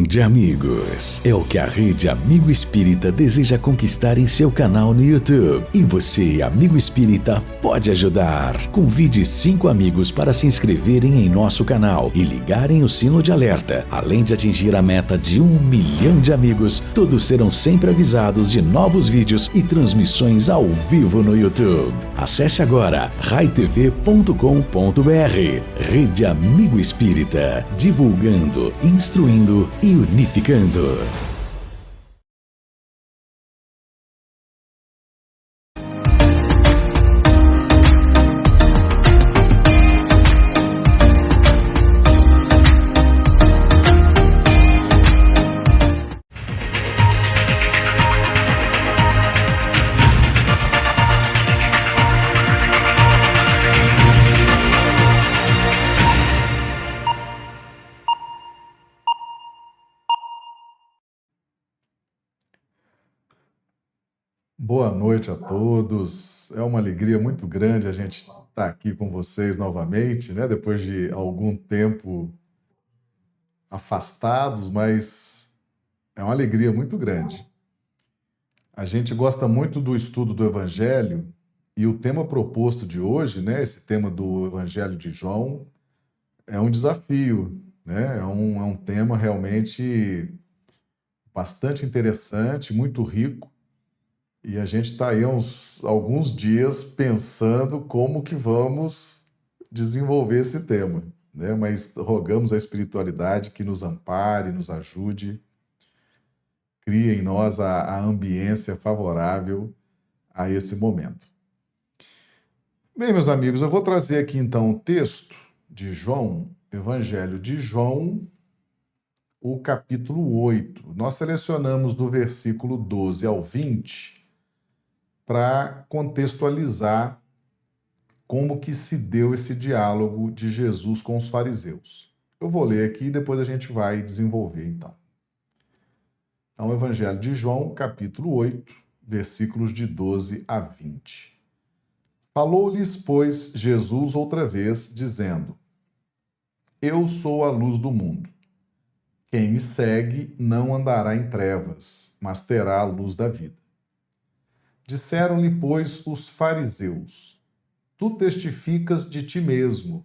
de amigos é o que a Rede Amigo Espírita deseja conquistar em seu canal no YouTube. E você, amigo espírita, pode ajudar. Convide 5 amigos para se inscreverem em nosso canal e ligarem o sino de alerta. Além de atingir a meta de 1 milhão de amigos, todos serão sempre avisados de novos vídeos e transmissões ao vivo no YouTube. Acesse agora raitv.com.br. Rede Amigo Espírita, divulgando, instruindo e unificando. Boa noite a todos. É uma alegria muito grande a gente estar aqui com vocês novamente, né? Depois de algum tempo afastados, mas é uma alegria muito grande. A gente gosta muito do estudo do Evangelho e o tema proposto de hoje, né? Esse tema do Evangelho de João, é um desafio, né? É um tema realmente bastante interessante, muito rico. E a gente está aí há alguns dias pensando como que vamos desenvolver esse tema, né? Mas rogamos a espiritualidade que nos ampare, nos ajude, crie em nós a ambiência favorável a esse momento. Bem, meus amigos, eu vou trazer aqui então o texto de João, Evangelho de João, o capítulo 8. Nós selecionamos do versículo 12 ao 20 para contextualizar como que se deu esse diálogo de Jesus com os fariseus. Eu vou ler aqui e depois a gente vai desenvolver, então. Então, o Evangelho de João, capítulo 8, versículos de 12 a 20. Falou-lhes, pois, Jesus outra vez, dizendo: Eu sou a luz do mundo. Quem me segue não andará em trevas, mas terá a luz da vida. Disseram-lhe, pois, os fariseus: Tu testificas de ti mesmo.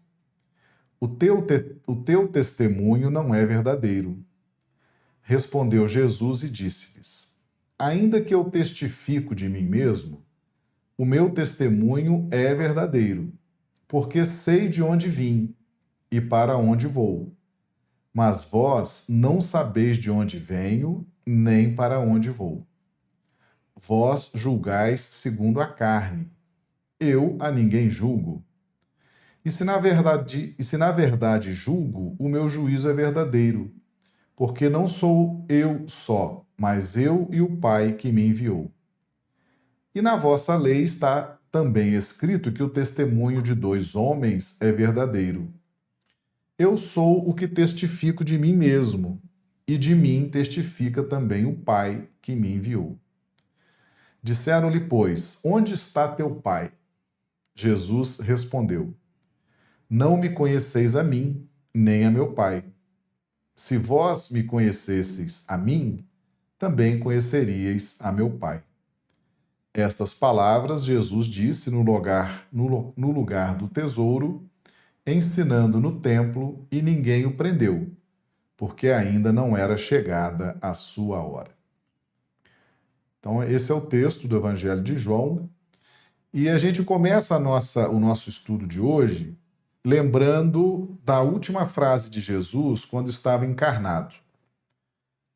O teu testemunho não é verdadeiro. Respondeu Jesus e disse-lhes: Ainda que eu testifico de mim mesmo, o meu testemunho é verdadeiro, porque sei de onde vim e para onde vou. Mas vós não sabeis de onde venho, nem para onde vou. Vós julgais segundo a carne. Eu a ninguém julgo. E se na verdade julgo, o meu juízo é verdadeiro, porque não sou eu só, mas eu e o Pai que me enviou. E na vossa lei está também escrito que o testemunho de 2 homens é verdadeiro. Eu sou o que testifico de mim mesmo, e de mim testifica também o Pai que me enviou. Disseram-lhe, pois, onde está teu Pai? Jesus respondeu: Não me conheceis a mim, nem a meu Pai. Se vós me conhecesseis a mim, também conheceríeis a meu Pai. Estas palavras Jesus disse no lugar do tesouro, ensinando no templo, e ninguém o prendeu, porque ainda não era chegada a sua hora. Então, esse é o texto do Evangelho de João. E a gente começa o nosso estudo de hoje lembrando da última frase de Jesus quando estava encarnado.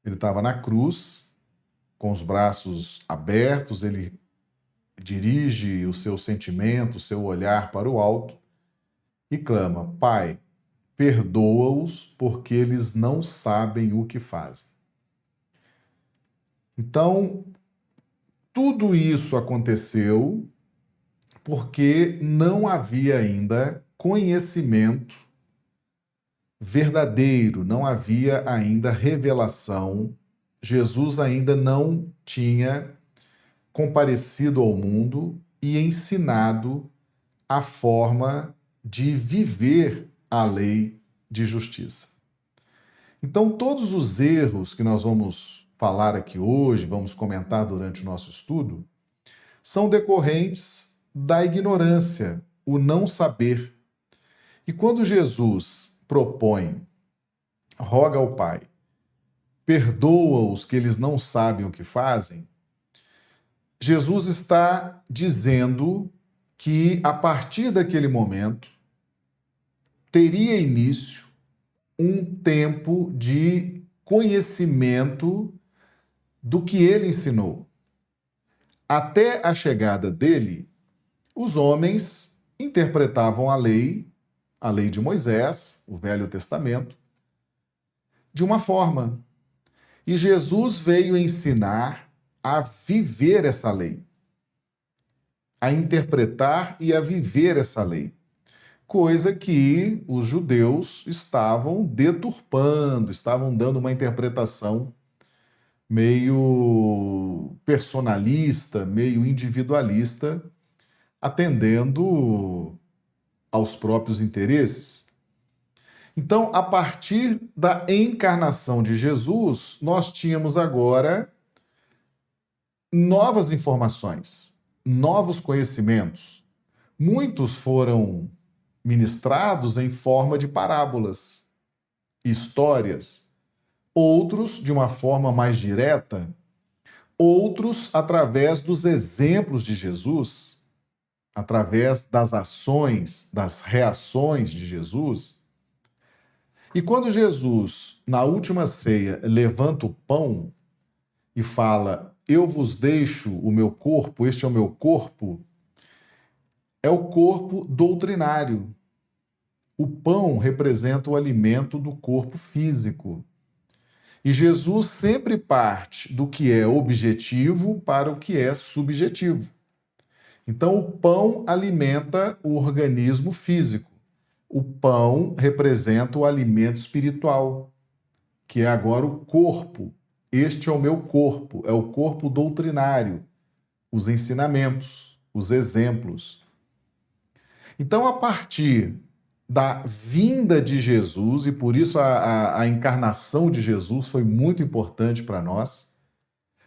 Ele estava na cruz, com os braços abertos, ele dirige o seu sentimento, o seu olhar para o alto e clama: Pai, perdoa-os, porque eles não sabem o que fazem. Então, tudo isso aconteceu porque não havia ainda conhecimento verdadeiro, não havia ainda revelação. Jesus ainda não tinha comparecido ao mundo e ensinado a forma de viver a lei de justiça. Então, todos os erros que nós vamos falar aqui hoje, vamos comentar durante o nosso estudo, são decorrentes da ignorância, o não saber. E quando Jesus propõe, roga ao Pai, perdoa-os que eles não sabem o que fazem, Jesus está dizendo que a partir daquele momento teria início um tempo de conhecimento do que ele ensinou. Até a chegada dele, os homens interpretavam a lei de Moisés, o Velho Testamento, de uma forma. E Jesus veio ensinar a viver essa lei, a interpretar e a viver essa lei. Coisa que os judeus estavam deturpando, estavam dando uma interpretação meio personalista, meio individualista, atendendo aos próprios interesses. Então, a partir da encarnação de Jesus, nós tínhamos agora novas informações, novos conhecimentos. Muitos foram ministrados em forma de parábolas, histórias, outros de uma forma mais direta, outros através dos exemplos de Jesus, através das ações, das reações de Jesus. E quando Jesus, na última ceia, levanta o pão e fala: "Eu vos deixo o meu corpo, este é o meu corpo", é o corpo doutrinário. O pão representa o alimento do corpo físico. E Jesus sempre parte do que é objetivo para o que é subjetivo. Então, o pão alimenta o organismo físico. O pão representa o alimento espiritual, que é agora o corpo. Este é o meu corpo, é o corpo doutrinário, os ensinamentos, os exemplos. Então, a partir da vinda de Jesus, e por isso a encarnação de Jesus foi muito importante para nós,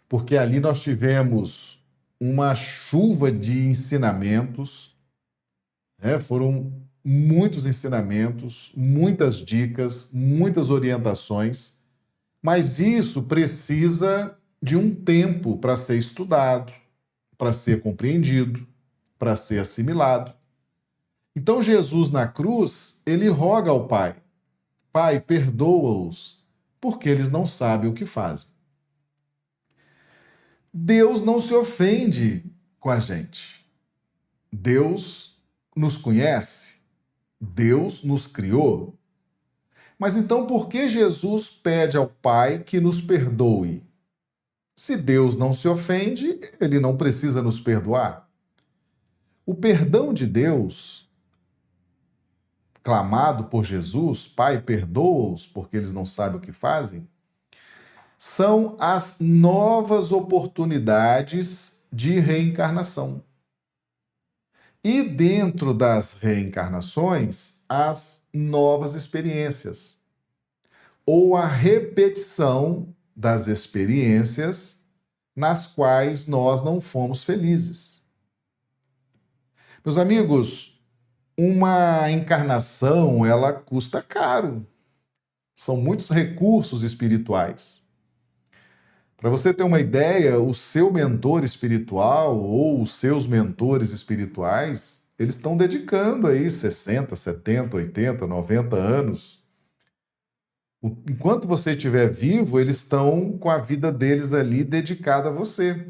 porque ali nós tivemos uma chuva de ensinamentos, foram muitos ensinamentos, muitas dicas, muitas orientações, mas isso precisa de um tempo para ser estudado, para ser compreendido, para ser assimilado. Então Jesus na cruz, ele roga ao Pai: "Pai, perdoa-os, porque eles não sabem o que fazem." Deus não se ofende com a gente. Deus nos conhece, Deus nos criou. Mas então por que Jesus pede ao Pai que nos perdoe? Se Deus não se ofende, ele não precisa nos perdoar. O perdão de Deus, clamado por Jesus: "Pai, perdoa-os, porque eles não sabem o que fazem", são as novas oportunidades de reencarnação. E dentro das reencarnações, as novas experiências, ou a repetição das experiências nas quais nós não fomos felizes. Meus amigos, uma encarnação, ela custa caro. São muitos recursos espirituais. Para você ter uma ideia, o seu mentor espiritual ou os seus mentores espirituais, eles estão dedicando aí 60, 70, 80, 90 anos. Enquanto você estiver vivo, eles estão com a vida deles ali dedicada a você.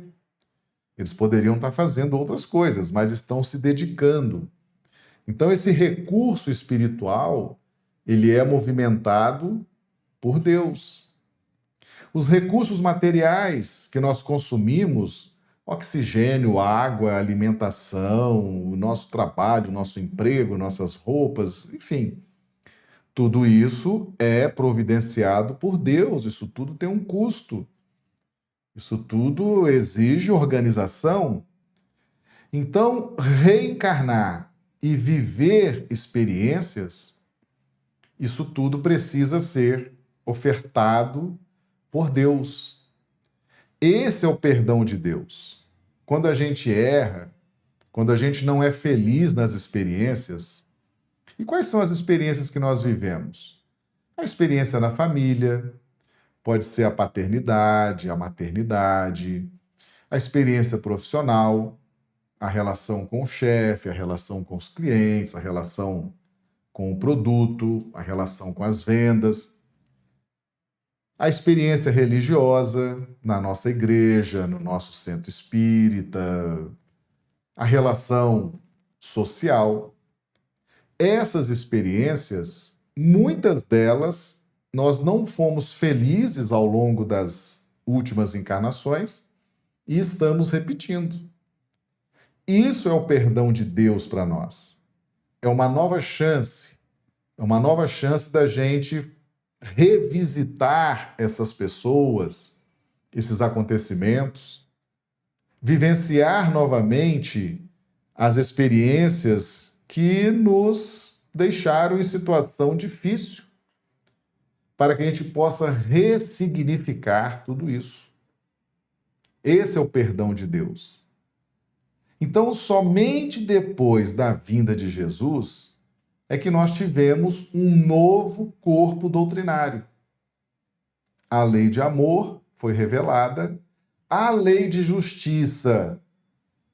Eles poderiam estar fazendo outras coisas, mas estão se dedicando. Então, esse recurso espiritual, ele é movimentado por Deus. Os recursos materiais que nós consumimos, oxigênio, água, alimentação, o nosso trabalho, o nosso emprego, nossas roupas, enfim, tudo isso é providenciado por Deus, isso tudo tem um custo. Isso tudo exige organização. Então, reencarnar e viver experiências, isso tudo precisa ser ofertado por Deus. Esse é o perdão de Deus. Quando a gente erra, quando a gente não é feliz nas experiências. E quais são as experiências que nós vivemos? A experiência na família, pode ser a paternidade, a maternidade, a experiência profissional, a relação com o chefe, a relação com os clientes, a relação com o produto, a relação com as vendas, a experiência religiosa na nossa igreja, no nosso centro espírita, a relação social. Essas experiências, muitas delas, nós não fomos felizes ao longo das últimas encarnações e estamos repetindo. Isso é o perdão de Deus para nós. É uma nova chance da gente revisitar essas pessoas, esses acontecimentos, vivenciar novamente as experiências que nos deixaram em situação difícil, para que a gente possa ressignificar tudo isso. Esse é o perdão de Deus. Então, somente depois da vinda de Jesus é que nós tivemos um novo corpo doutrinário. A lei de amor foi revelada, a lei de justiça,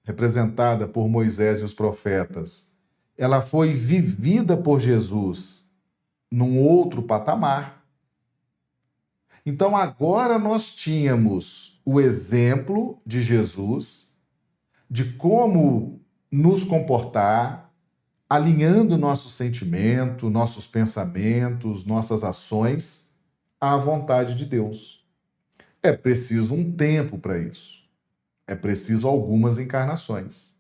representada por Moisés e os profetas, ela foi vivida por Jesus num outro patamar. Então, agora nós tínhamos o exemplo de Jesus, de como nos comportar, alinhando nosso sentimento, nossos pensamentos, nossas ações à vontade de Deus. É preciso um tempo para isso. É preciso algumas encarnações.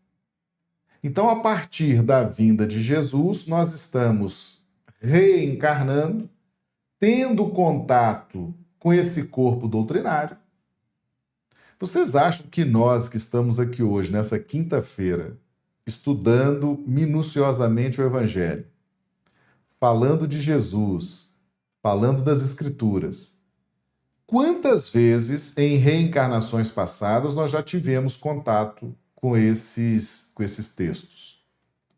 Então, a partir da vinda de Jesus, nós estamos reencarnando, tendo contato com esse corpo doutrinário. Vocês acham que nós que estamos aqui hoje, nessa quinta-feira, estudando minuciosamente o Evangelho, falando de Jesus, falando das Escrituras, quantas vezes em reencarnações passadas nós já tivemos contato com esses textos?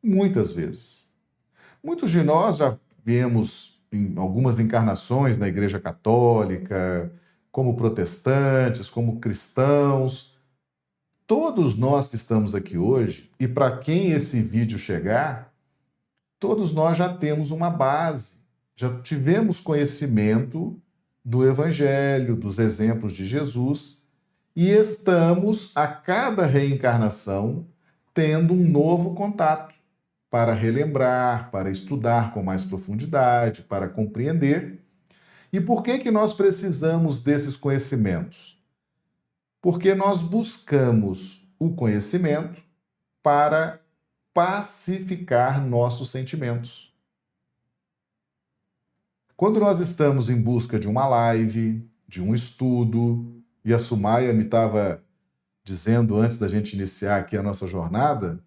Muitas vezes. Muitos de nós já viemos em algumas encarnações na Igreja Católica, como protestantes, como cristãos. Todos nós que estamos aqui hoje, e para quem esse vídeo chegar, todos nós já temos uma base, já tivemos conhecimento do Evangelho, dos exemplos de Jesus, e estamos, a cada reencarnação, tendo um novo contato para relembrar, para estudar com mais profundidade, para compreender. E por que nós precisamos desses conhecimentos? Porque nós buscamos o conhecimento para pacificar nossos sentimentos. Quando nós estamos em busca de uma live, de um estudo, e a Sumaia me estava dizendo antes da gente iniciar aqui a nossa jornada,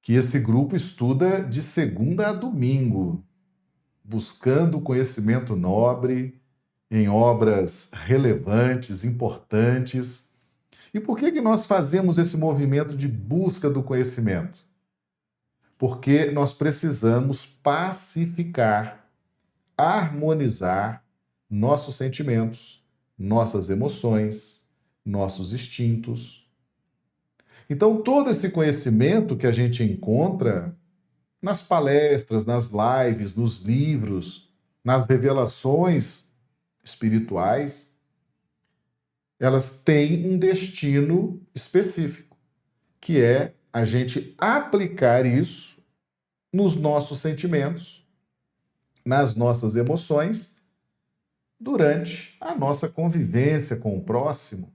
que esse grupo estuda de segunda a domingo, buscando conhecimento nobre, em obras relevantes, importantes. E por que nós fazemos esse movimento de busca do conhecimento? Porque nós precisamos pacificar, harmonizar nossos sentimentos, nossas emoções, nossos instintos. Então, todo esse conhecimento que a gente encontra nas palestras, nas lives, nos livros, nas revelações espirituais, elas têm um destino específico, que é a gente aplicar isso nos nossos sentimentos, nas nossas emoções, durante a nossa convivência com o próximo,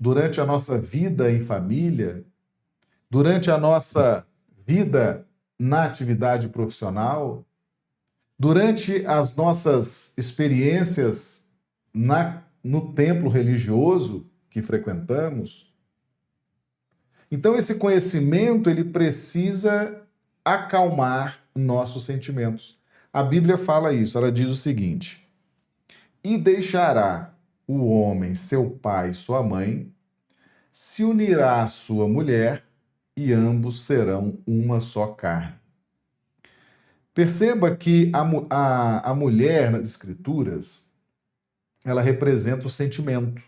durante a nossa vida em família, durante a nossa vida na atividade profissional, durante as nossas experiências no templo religioso que frequentamos. Então, esse conhecimento, ele precisa acalmar nossos sentimentos. A Bíblia fala isso, ela diz o seguinte: E deixará o homem seu pai e sua mãe, se unirá à sua mulher, e ambos serão uma só carne. Perceba que a mulher nas Escrituras, ela representa o sentimento.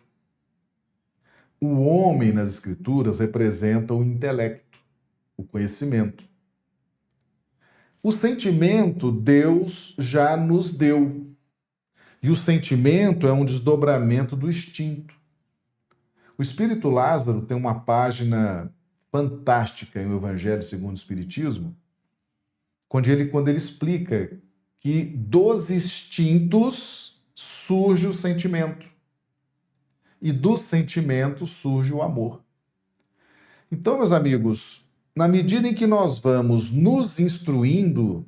O homem nas Escrituras representa o intelecto, o conhecimento. O sentimento Deus já nos deu. E o sentimento é um desdobramento do instinto. O Espírito Lázaro tem uma página fantástica em O Evangelho segundo o Espiritismo, quando ele explica que dos instintos surge o sentimento. E dos sentimentos surge o amor. Então, meus amigos, na medida em que nós vamos nos instruindo,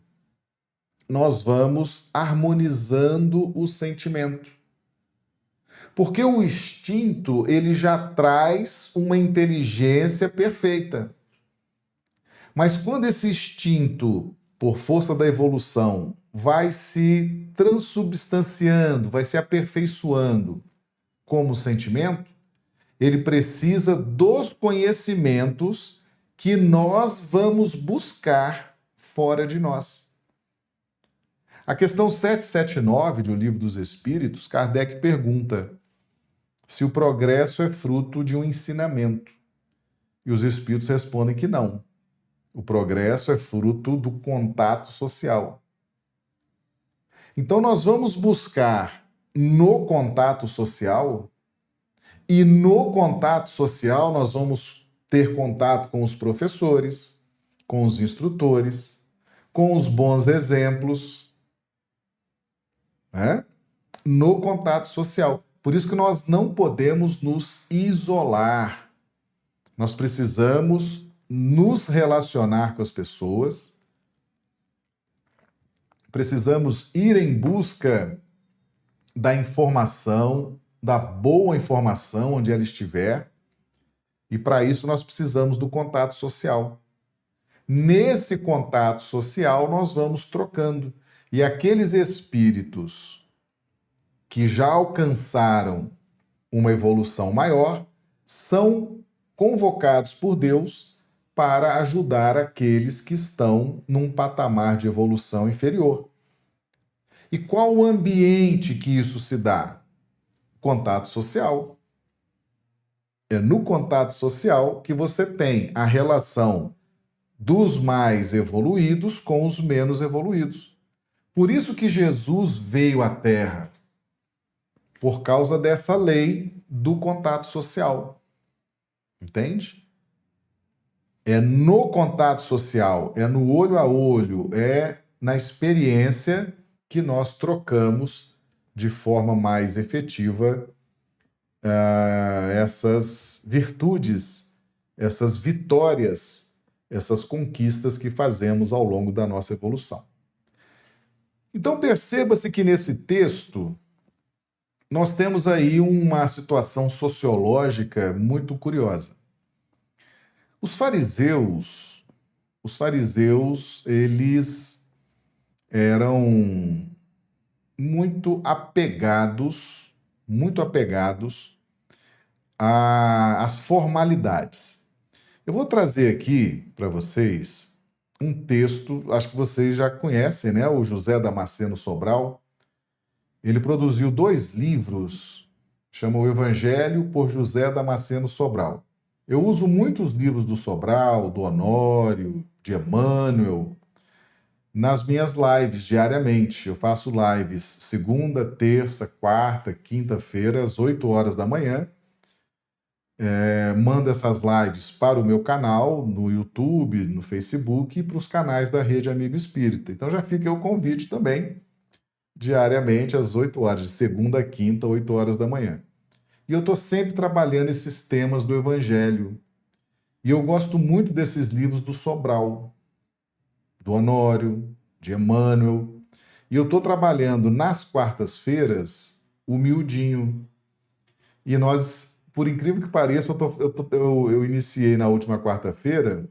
nós vamos harmonizando o sentimento. Porque o instinto, ele já traz uma inteligência perfeita. Mas quando esse instinto, por força da evolução, vai se transubstanciando, vai se aperfeiçoando como sentimento, ele precisa dos conhecimentos que nós vamos buscar fora de nós. A questão 779 do Livro dos Espíritos, Kardec pergunta se o progresso é fruto de um ensinamento. E os espíritos respondem que não. O progresso é fruto do contato social. Então nós vamos buscar no contato social, e no contato social nós vamos ter contato com os professores, com os instrutores, com os bons exemplos, né? No contato social. Por isso que nós não podemos nos isolar. Nós precisamos nos relacionar com as pessoas, precisamos ir em busca da informação, da boa informação onde ela estiver, e para isso nós precisamos do contato social. Nesse contato social nós vamos trocando, e aqueles espíritos que já alcançaram uma evolução maior são convocados por Deus para ajudar aqueles que estão num patamar de evolução inferior. E qual o ambiente que isso se dá? Contato social. É no contato social que você tem a relação dos mais evoluídos com os menos evoluídos. Por isso que Jesus veio à Terra, por causa dessa lei do contato social. Entende? É no contato social, é no olho a olho, é na experiência que nós trocamos de forma mais efetiva essas virtudes, essas vitórias, essas conquistas que fazemos ao longo da nossa evolução. Então perceba-se que nesse texto nós temos aí uma situação sociológica muito curiosa. Os fariseus, eles eram muito apegados às formalidades. Eu vou trazer aqui para vocês um texto, acho que vocês já conhecem, né? O José Damasceno Sobral. Ele produziu 2 livros, chama O Evangelho por José Damasceno Sobral. Eu uso muitos livros do Sobral, do Honório, de Emmanuel, nas minhas lives diariamente. Eu faço lives segunda, terça, quarta, quinta-feira, às 8 horas da manhã. Mando essas lives para o meu canal, no YouTube, no Facebook e para os canais da Rede Amigo Espírita. Então já fica o convite também, diariamente, às 8 horas, de segunda a quinta, 8 horas da manhã. E eu estou sempre trabalhando esses temas do Evangelho. E eu gosto muito desses livros do Sobral, do Honório, de Emmanuel. E eu estou trabalhando nas quartas-feiras o Miudinho. E nós, por incrível que pareça, eu iniciei na última quarta-feira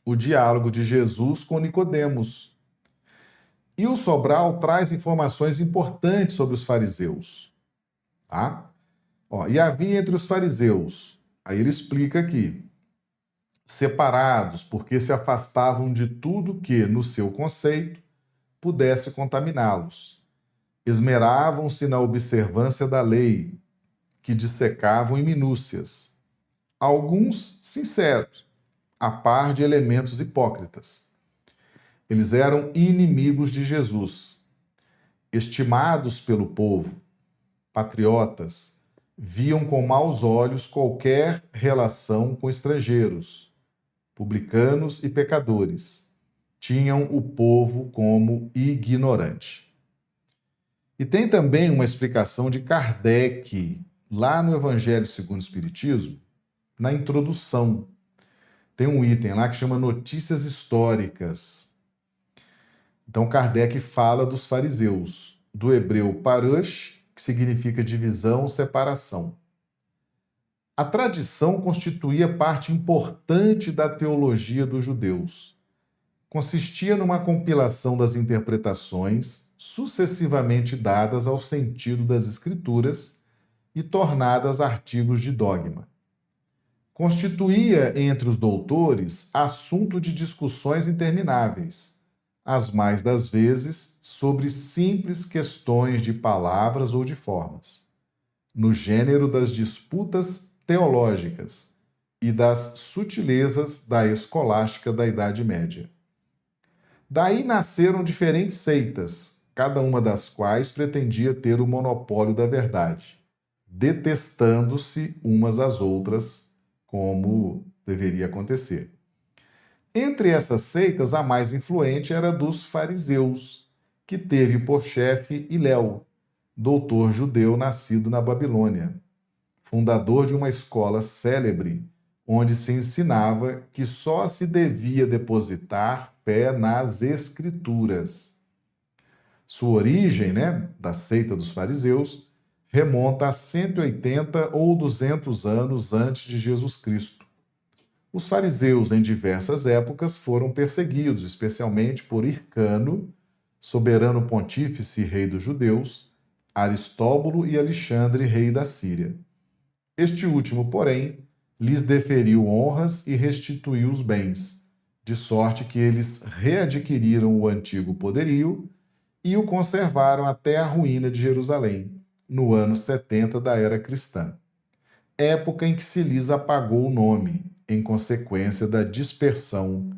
o diálogo de Jesus com Nicodemos, E o Sobral traz informações importantes sobre os fariseus. Tá? E havia entre os fariseus, aí ele explica aqui, separados porque se afastavam de tudo que, no seu conceito, pudesse contaminá-los. Esmeravam-se na observância da lei, que dissecavam em minúcias. Alguns sinceros, a par de elementos hipócritas. Eles eram inimigos de Jesus, estimados pelo povo, patriotas, viam com maus olhos qualquer relação com estrangeiros, publicanos e pecadores. Tinham o povo como ignorante. E tem também uma explicação de Kardec, lá no Evangelho segundo o Espiritismo, na introdução. Tem um item lá que chama Notícias Históricas. Então, Kardec fala dos fariseus, do hebreu parush, que significa divisão, separação. A tradição constituía parte importante da teologia dos judeus. Consistia numa compilação das interpretações sucessivamente dadas ao sentido das Escrituras e tornadas artigos de dogma. Constituía entre os doutores assunto de discussões intermináveis, as mais das vezes sobre simples questões de palavras ou de formas, no gênero das disputas teológicas e das sutilezas da escolástica da Idade Média. Daí nasceram diferentes seitas, cada uma das quais pretendia ter o monopólio da verdade, detestando-se umas às outras, como deveria acontecer. Entre essas seitas, a mais influente era a dos fariseus, que teve por chefe Hilel, doutor judeu nascido na Babilônia, fundador de uma escola célebre, onde se ensinava que só se devia depositar fé nas Escrituras. Sua origem, da seita dos fariseus, remonta a 180 ou 200 anos antes de Jesus Cristo. Os fariseus, em diversas épocas, foram perseguidos, especialmente por Hircano, soberano pontífice e rei dos judeus, Aristóbulo e Alexandre, rei da Síria. Este último, porém, lhes deferiu honras e restituiu os bens, de sorte que eles readquiriram o antigo poderio e o conservaram até a ruína de Jerusalém, no ano 70 da era cristã, época em que se lhes apagou o nome, em consequência da dispersão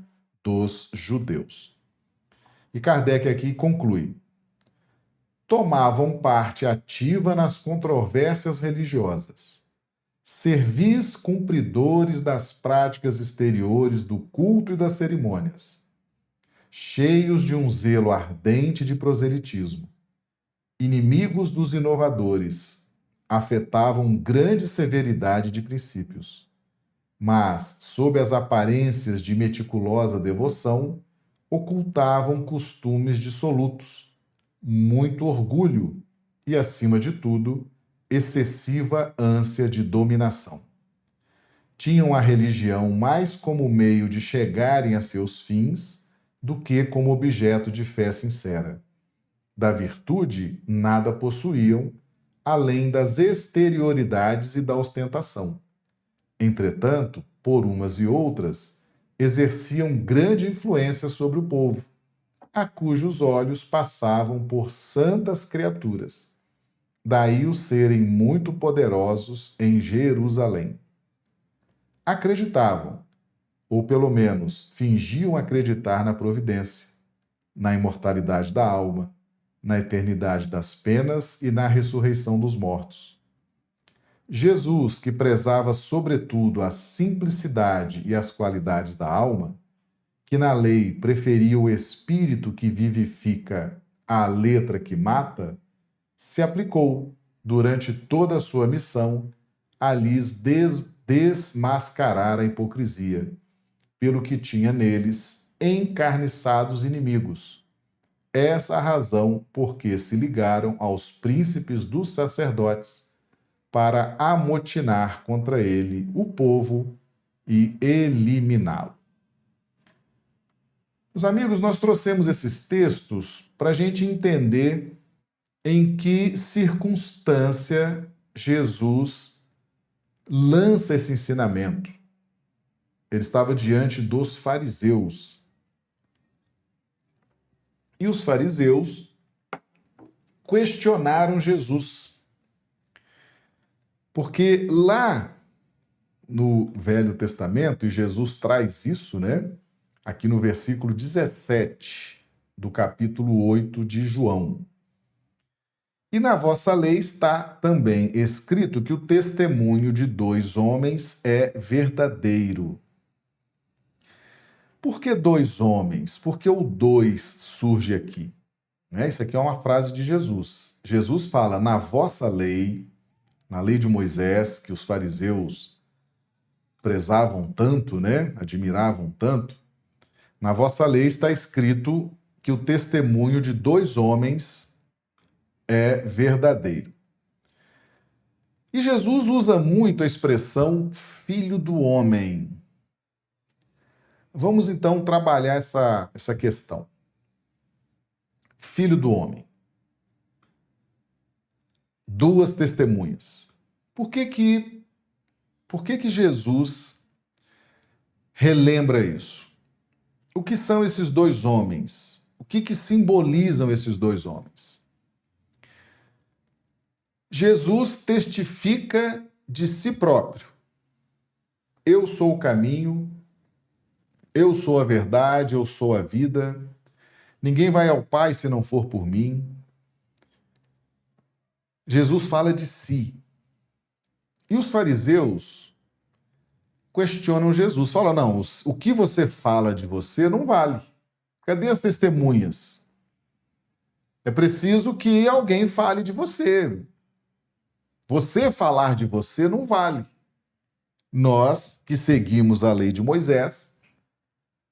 dos judeus. E Kardec aqui conclui: tomavam parte ativa nas controvérsias religiosas, servis cumpridores das práticas exteriores do culto e das cerimônias, cheios de um zelo ardente de proselitismo, inimigos dos inovadores, afetavam grande severidade de princípios, mas, sob as aparências de meticulosa devoção, ocultavam costumes dissolutos, muito orgulho e, acima de tudo, excessiva ânsia de dominação. Tinham a religião mais como meio de chegarem a seus fins do que como objeto de fé sincera. Da virtude, nada possuíam, além das exterioridades e da ostentação. Entretanto, por umas e outras, exerciam grande influência sobre o povo, a cujos olhos passavam por santas criaturas. Daí os serem muito poderosos em Jerusalém. Acreditavam, ou pelo menos fingiam acreditar na providência, na imortalidade da alma, na eternidade das penas e na ressurreição dos mortos. Jesus, que prezava sobretudo a simplicidade e as qualidades da alma, que na lei preferia o espírito que vivifica à letra que mata, se aplicou, durante toda a sua missão, a lhes desmascarar a hipocrisia, pelo que tinha neles encarniçados inimigos. Essa a razão por que se ligaram aos príncipes dos sacerdotes para amotinar contra ele o povo e eliminá-lo. Meus amigos, nós trouxemos esses textos para a gente entender em que circunstância Jesus lança esse ensinamento. Ele estava diante dos fariseus. E os fariseus questionaram Jesus. Porque lá no Velho Testamento, e Jesus traz isso, né? Aqui no versículo 17 do capítulo 8 de João. E na vossa lei está também escrito que o testemunho de 2 homens é verdadeiro. Por que 2 homens? Porque o 2 surge aqui. Né? Isso aqui é uma frase de Jesus. Jesus fala, na vossa lei, na lei de Moisés, que os fariseus prezavam tanto, né? Admiravam tanto, na vossa lei está escrito que o testemunho de 2 homens é verdadeiro. E Jesus usa muito a expressão filho do homem. Vamos então trabalhar essa questão. Filho do homem. 2 testemunhas. Por que que Jesus relembra isso? O que são esses 2 homens? O que simbolizam esses 2 homens? Jesus testifica de si próprio. Eu sou o caminho, eu sou a verdade, eu sou a vida. Ninguém vai ao Pai se não for por mim. Jesus fala de si. E os fariseus questionam Jesus. Falam, não, o que você fala de você não vale. Cadê as testemunhas? É preciso que alguém fale de você. Você falar de você não vale. Nós que seguimos a lei de Moisés,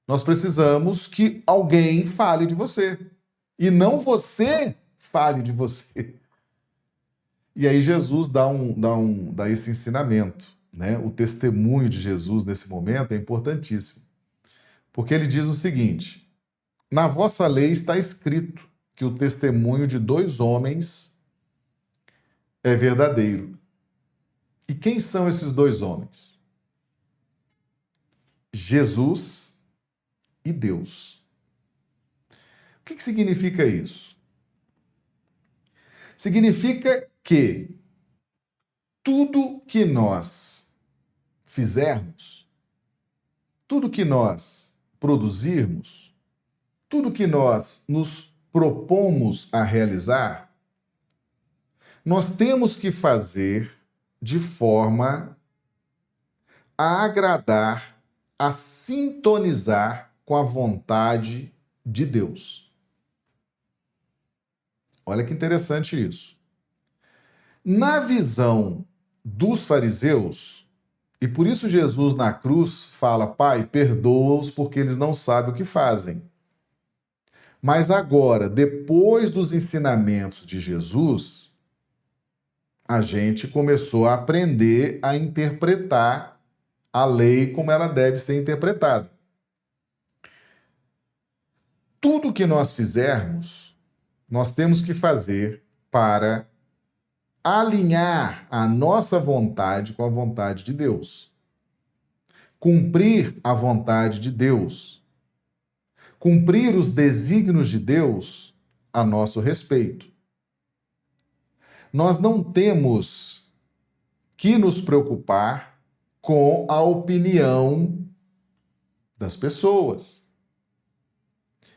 nós precisamos que alguém fale de você. E não você fale de você. E aí Jesus dá esse ensinamento. Né? O testemunho de Jesus nesse momento é importantíssimo. Porque ele diz o seguinte, na vossa lei está escrito que o testemunho de 2 homens é verdadeiro. E quem são esses 2 homens? Jesus e Deus. O que significa isso? Significa que tudo que nós fizermos, tudo que nós produzirmos, tudo que nós nos propomos a realizar, nós temos que fazer de forma a agradar, a sintonizar com a vontade de Deus. Olha que interessante isso. Na visão dos fariseus, e por isso Jesus na cruz fala, Pai, perdoa-os porque eles não sabem o que fazem. Mas agora, depois dos ensinamentos de Jesus, a gente começou a aprender a interpretar a lei como ela deve ser interpretada. Tudo que nós fizermos, nós temos que fazer para alinhar a nossa vontade com a vontade de Deus. Cumprir a vontade de Deus. Cumprir os desígnios de Deus a nosso respeito. Nós não temos que nos preocupar com a opinião das pessoas.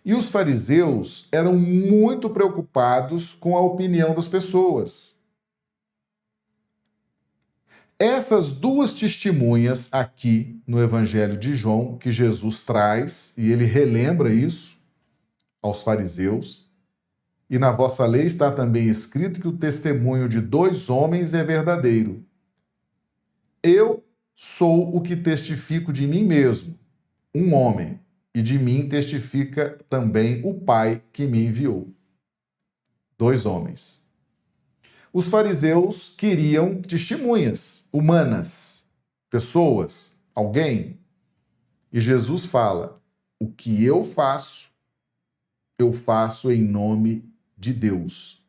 E os fariseus eram muito preocupados com a opinião das pessoas. Essas 2 testemunhas aqui no Evangelho de João, que Jesus traz, e ele relembra isso aos fariseus, e na vossa lei está também escrito que o testemunho de 2 homens é verdadeiro. Eu sou o que testifico de mim mesmo, um homem, e de mim testifica também o Pai que me enviou. 2 homens. Os fariseus queriam testemunhas humanas, pessoas, alguém. E Jesus fala, o que eu faço em nome de Deus.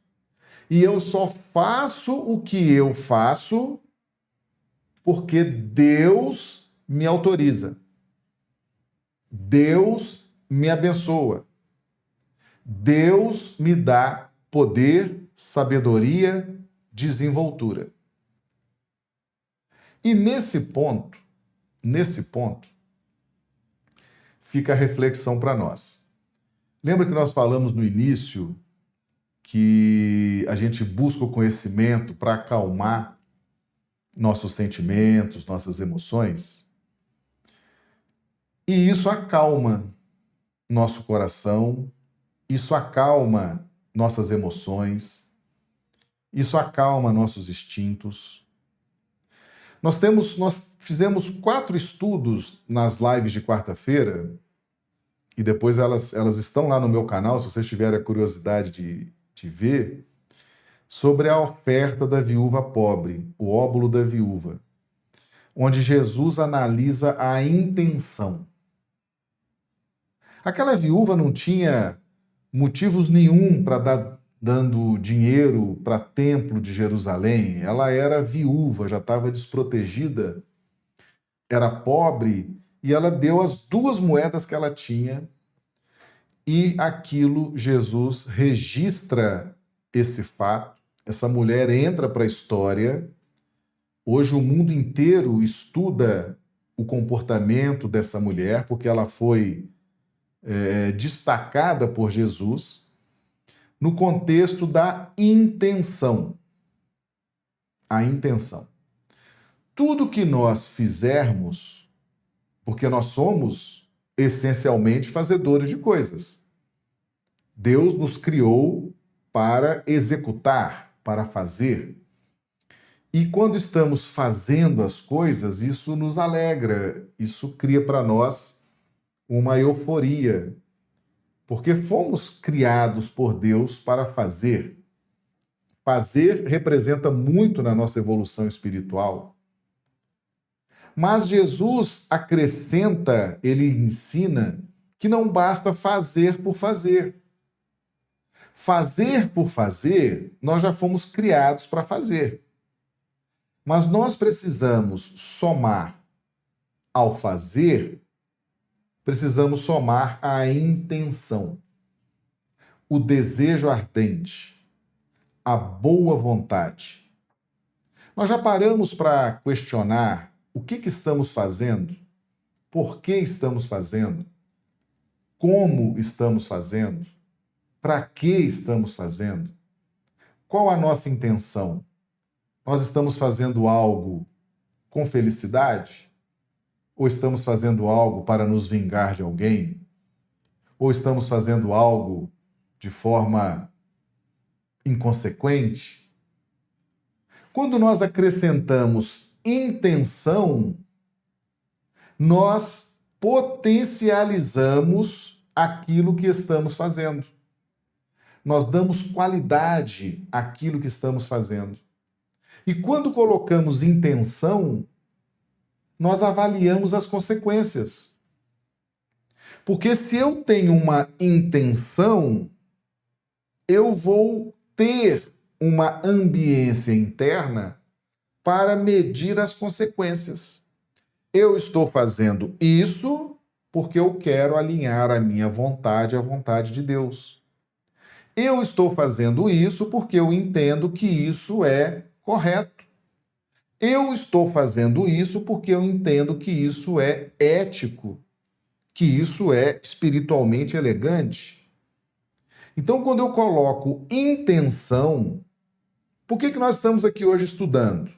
E eu só faço o que eu faço porque Deus me autoriza. Deus me abençoa. Deus me dá poder, sabedoria, desenvoltura. E nesse ponto, fica a reflexão para nós. Lembra que nós falamos no início que a gente busca o conhecimento para acalmar nossos sentimentos, nossas emoções? E isso acalma nosso coração, isso acalma nossas emoções, isso acalma nossos instintos. Nós fizemos 4 estudos nas lives de quarta-feira, e depois elas estão lá no meu canal, se vocês tiverem a curiosidade de ver, sobre a oferta da viúva pobre, o óbolo da viúva, onde Jesus analisa a intenção. Aquela viúva não tinha motivos nenhum para dar dando dinheiro para o templo de Jerusalém. Ela era viúva, já estava desprotegida, era pobre, e ela deu as 2 moedas que ela tinha, e aquilo, Jesus registra esse fato. Essa mulher entra para a história. Hoje o mundo inteiro estuda o comportamento dessa mulher, porque ela foi destacada por Jesus no contexto da intenção. A intenção. Tudo que nós fizermos, porque nós somos essencialmente fazedores de coisas. Deus nos criou para executar, para fazer. E quando estamos fazendo as coisas, isso nos alegra, isso cria para nós uma euforia, porque fomos criados por Deus para fazer. Fazer representa muito na nossa evolução espiritual. Mas Jesus acrescenta, ele ensina, que não basta fazer por fazer. Fazer por fazer, nós já fomos criados para fazer. Mas nós precisamos somar ao fazer, precisamos somar a intenção, o desejo ardente, a boa vontade. Nós já paramos para questionar o que estamos fazendo, por que estamos fazendo, como estamos fazendo, para que estamos fazendo, qual a nossa intenção? Nós estamos fazendo algo com felicidade? Ou estamos fazendo algo para nos vingar de alguém? Ou estamos fazendo algo de forma inconsequente? Quando nós acrescentamos intenção, nós potencializamos aquilo que estamos fazendo. Nós damos qualidade àquilo que estamos fazendo. E quando colocamos intenção, nós avaliamos as consequências. Porque se eu tenho uma intenção, eu vou ter uma ambiência interna para medir as consequências. Eu estou fazendo isso porque eu quero alinhar a minha vontade à vontade de Deus. Eu estou fazendo isso porque eu entendo que isso é correto. Eu estou fazendo isso porque eu entendo que isso é ético, que isso é espiritualmente elegante. Então, quando eu coloco intenção, por que nós estamos aqui hoje estudando?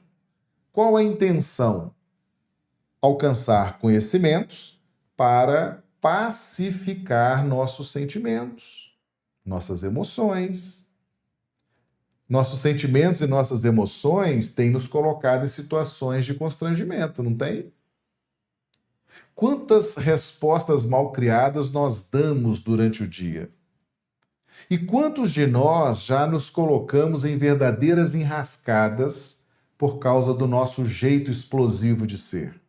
Qual a intenção? Alcançar conhecimentos para pacificar nossos sentimentos, nossas emoções. Nossos sentimentos e nossas emoções têm nos colocado em situações de constrangimento, não tem? Quantas respostas mal criadas nós damos durante o dia? E quantos de nós já nos colocamos em verdadeiras enrascadas por causa do nosso jeito explosivo de ser?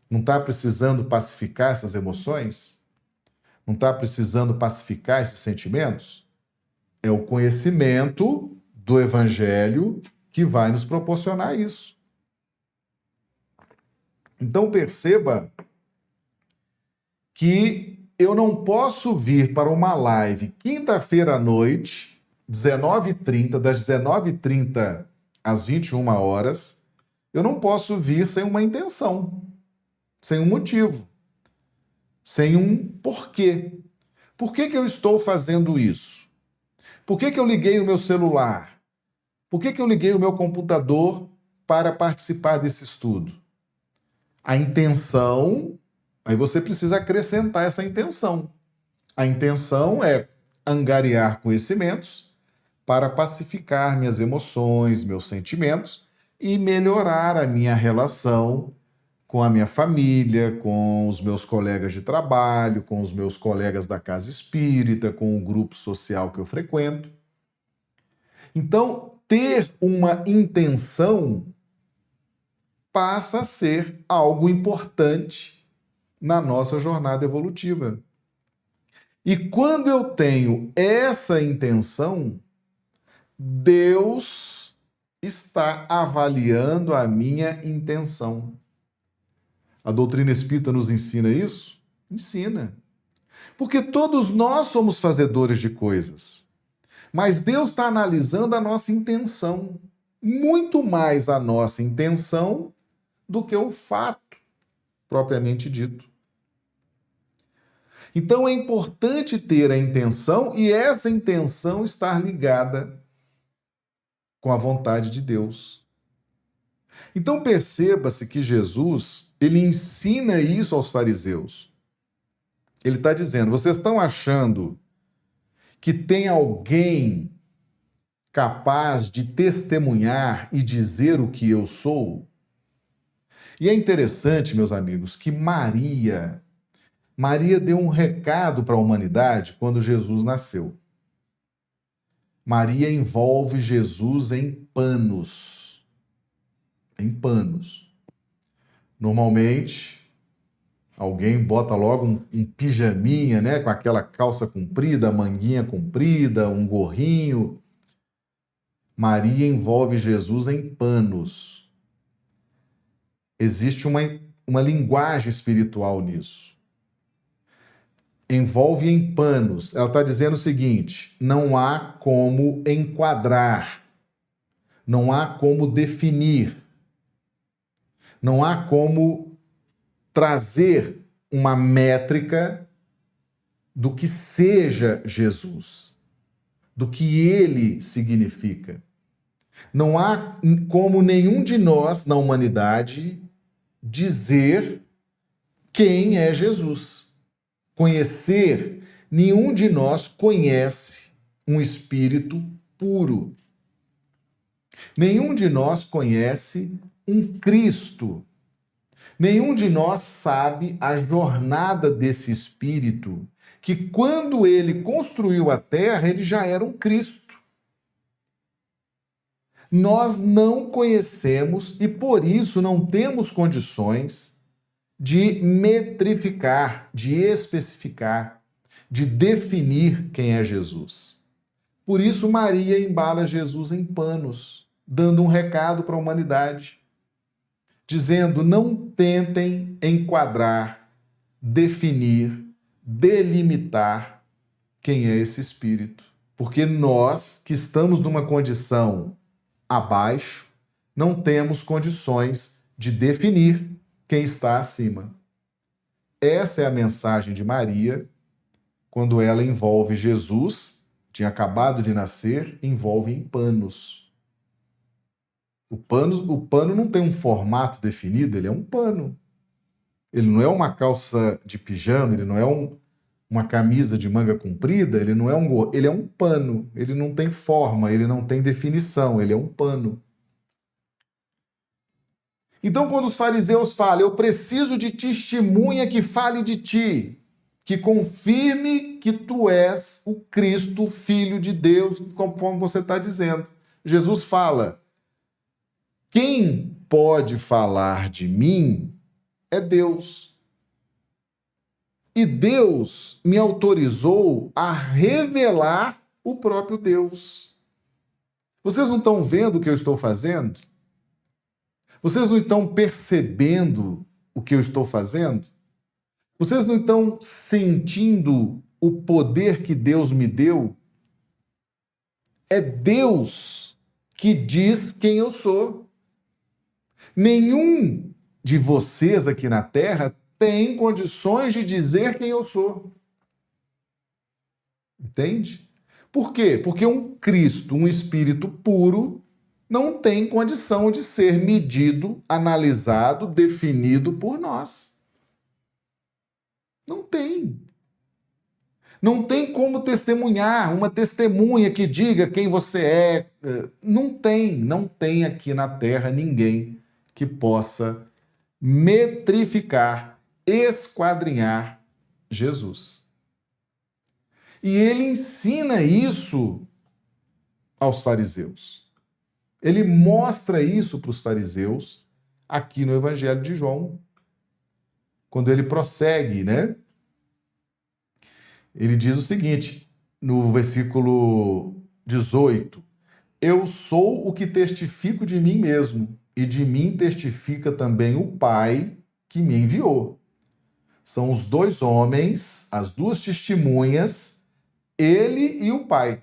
Não está precisando pacificar essas emoções? Não está precisando pacificar esses sentimentos? É o conhecimento do Evangelho que vai nos proporcionar isso. Então perceba que eu não posso vir para uma live quinta-feira à noite, 19h30, das 19h30 às 21 horas, eu não posso vir sem uma intenção, sem um motivo, sem um porquê. Por que eu estou fazendo isso? Por que eu liguei o meu celular? Por que eu liguei o meu computador para participar desse estudo? A intenção, aí você precisa acrescentar essa intenção. A intenção é angariar conhecimentos para pacificar minhas emoções, meus sentimentos e melhorar a minha relação com a minha família, com os meus colegas de trabalho, com os meus colegas da casa espírita, com o grupo social que eu frequento. Então, ter uma intenção passa a ser algo importante na nossa jornada evolutiva. E quando eu tenho essa intenção, Deus está avaliando a minha intenção. A doutrina espírita nos ensina isso? Ensina. Porque todos nós somos fazedores de coisas. Mas Deus está analisando a nossa intenção. Muito mais a nossa intenção do que o fato propriamente dito. Então é importante ter a intenção e essa intenção estar ligada com a vontade de Deus. Então perceba-se que Jesus, ele ensina isso aos fariseus. Ele está dizendo, vocês estão achando que tem alguém capaz de testemunhar e dizer o que eu sou? E é interessante, meus amigos, que Maria deu um recado para a humanidade quando Jesus nasceu. Maria envolve Jesus em panos. Em panos. Normalmente, alguém bota logo um pijaminha, né, com aquela calça comprida, manguinha comprida, um gorrinho. Maria envolve Jesus em panos. Existe uma linguagem espiritual nisso. Envolve em panos. Ela está dizendo o seguinte, não há como enquadrar, não há como definir, não há como trazer uma métrica do que seja Jesus, do que ele significa. Não há como nenhum de nós na humanidade dizer quem é Jesus. Conhecer, nenhum de nós conhece um espírito puro. Nenhum de nós conhece um Cristo. Nenhum de nós sabe a jornada desse espírito, que quando ele construiu a terra, ele já era um Cristo. Nós não conhecemos e por isso não temos condições de metrificar, de especificar, de definir quem é Jesus. Por isso Maria embala Jesus em panos, dando um recado para a humanidade, dizendo, não tentem enquadrar, definir, delimitar quem é esse espírito. Porque nós, que estamos numa condição abaixo, não temos condições de definir quem está acima. Essa é a mensagem de Maria, quando ela envolve Jesus, tinha acabado de nascer, envolve em panos. O pano não tem um formato definido, ele é um pano. Ele não é uma calça de pijama, ele não é uma camisa de manga comprida, ele não é ele é um pano. Ele não tem forma, ele não tem definição, ele é um pano. Então, quando os fariseus falam, eu preciso de testemunha que fale de ti, que confirme que tu és o Cristo, Filho de Deus, conforme você está dizendo. Jesus fala, quem pode falar de mim é Deus. E Deus me autorizou a revelar o próprio Deus. Vocês não estão vendo o que eu estou fazendo? Vocês não estão percebendo o que eu estou fazendo? Vocês não estão sentindo o poder que Deus me deu? É Deus que diz quem eu sou. Nenhum de vocês aqui na Terra tem condições de dizer quem eu sou. Entende? Por quê? Porque um Cristo, um espírito puro, não tem condição de ser medido, analisado, definido por nós. Não tem. Não tem como testemunhar, uma testemunha que diga quem você é. Não tem aqui na Terra ninguém que possa metrificar, esquadrinhar Jesus. E ele ensina isso aos fariseus. Ele mostra isso para os fariseus aqui no Evangelho de João, quando ele prossegue, né? Ele diz o seguinte, no versículo 18: Eu sou o que testifico de mim mesmo, e de mim testifica também o Pai que me enviou. São os dois homens, as duas testemunhas, ele e o Pai,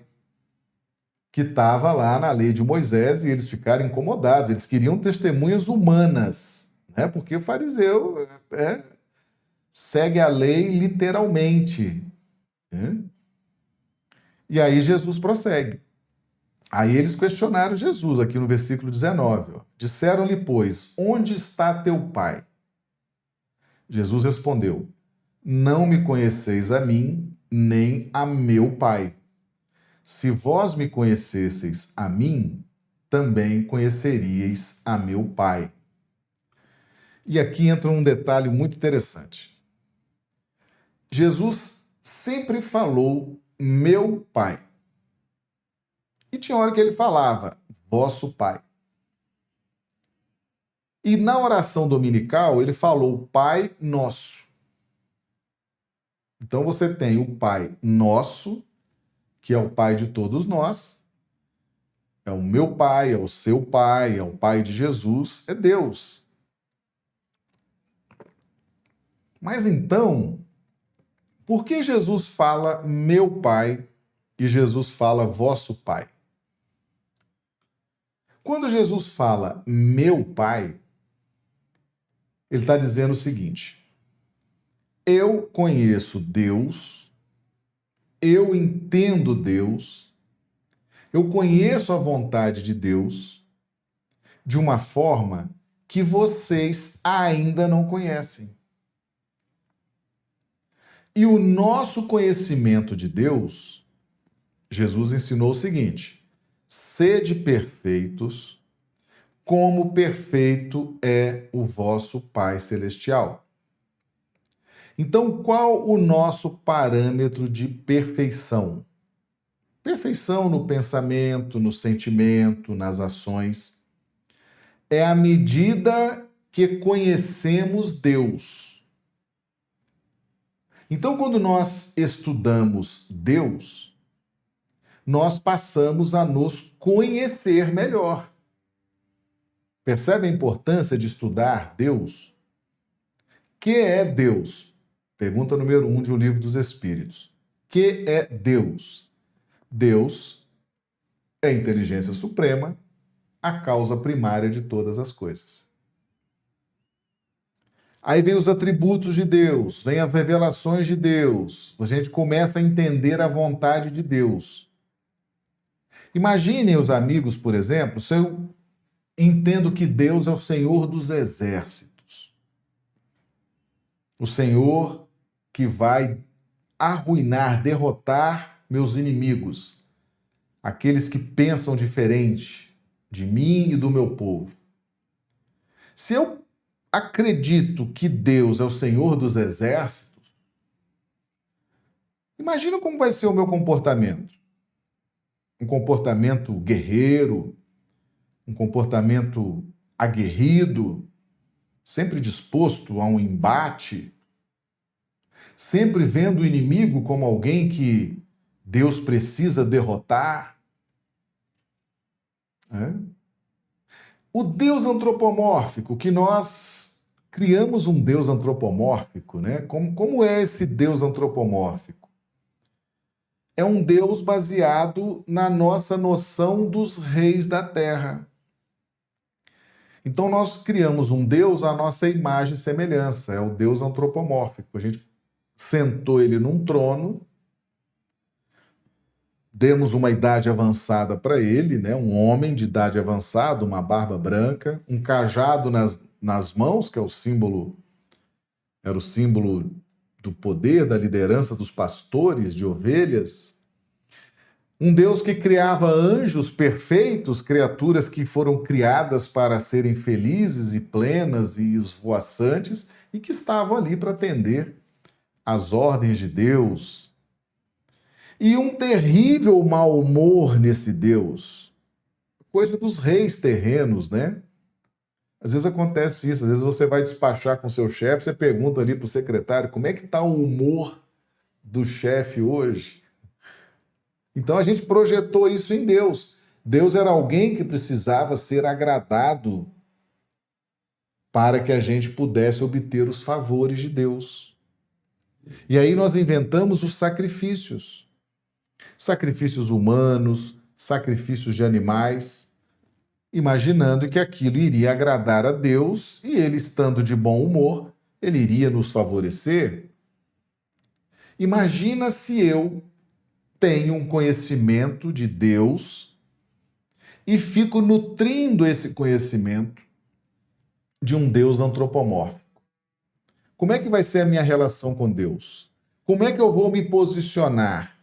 que estava lá na lei de Moisés, e eles ficaram incomodados, eles queriam testemunhas humanas, né? Porque o fariseu segue a lei literalmente. E aí Jesus prossegue. Aí eles questionaram Jesus, aqui no versículo 19. Disseram-lhe, pois, onde está teu pai? Jesus respondeu, não me conheceis a mim, nem a meu pai. Se vós me conhecesseis a mim, também conheceríeis a meu pai. E aqui entra um detalhe muito interessante. Jesus sempre falou meu pai. E tinha hora que ele falava vosso pai. E na oração dominical ele falou Pai Nosso. Então você tem o Pai Nosso, que é o Pai de todos nós. É o meu Pai, é o seu Pai, é o Pai de Jesus, é Deus. Mas então, por que Jesus fala meu Pai e Jesus fala vosso Pai? Quando Jesus fala meu Pai, ele está dizendo o seguinte: eu conheço Deus, eu entendo Deus, eu conheço a vontade de Deus de uma forma que vocês ainda não conhecem. E o nosso conhecimento de Deus, Jesus ensinou o seguinte: sede perfeitos, como perfeito é o vosso Pai Celestial. Então, qual o nosso parâmetro de perfeição? Perfeição no pensamento, no sentimento, nas ações. É a medida que conhecemos Deus. Então, quando nós estudamos Deus, nós passamos a nos conhecer melhor. Percebe a importância de estudar Deus? Que é Deus? Pergunta número 1 de O Livro dos Espíritos. Que é Deus? Deus é a inteligência suprema, a causa primária de todas as coisas. Aí vem os atributos de Deus, vem as revelações de Deus. A gente começa a entender a vontade de Deus. Imaginem os amigos, por exemplo, se eu entendo que Deus é o Senhor dos exércitos. O Senhor que vai arruinar, derrotar meus inimigos, aqueles que pensam diferente de mim e do meu povo. Se eu acredito que Deus é o Senhor dos exércitos, imagina como vai ser o meu comportamento. Um comportamento guerreiro, um comportamento aguerrido, sempre disposto a um embate, sempre vendo o inimigo como alguém que Deus precisa derrotar. O Deus antropomórfico, que nós criamos um Deus antropomórfico, né? Como é esse Deus antropomórfico? É um Deus baseado na nossa noção dos reis da terra. Então nós criamos um Deus à nossa imagem e semelhança, é o Deus antropomórfico. A gente sentou ele num trono, demos uma idade avançada para ele, né? Um homem de idade avançada, uma barba branca, um cajado nas mãos, que é era o símbolo do poder, da liderança dos pastores de ovelhas. Um Deus que criava anjos perfeitos, criaturas que foram criadas para serem felizes e plenas e esvoaçantes e que estavam ali para atender às ordens de Deus. E um terrível mau humor nesse Deus. Coisa dos reis terrenos, né? Às vezes acontece isso, às vezes você vai despachar com seu chefe, você pergunta ali para o secretário como é que está o humor do chefe hoje. Então a gente projetou isso em Deus. Deus era alguém que precisava ser agradado para que a gente pudesse obter os favores de Deus. E aí nós inventamos os sacrifícios. Sacrifícios humanos, sacrifícios de animais, imaginando que aquilo iria agradar a Deus e ele, estando de bom humor, ele iria nos favorecer. Imagina se eu tenho um conhecimento de Deus e fico nutrindo esse conhecimento de um Deus antropomórfico. Como é que vai ser a minha relação com Deus? Como é que eu vou me posicionar?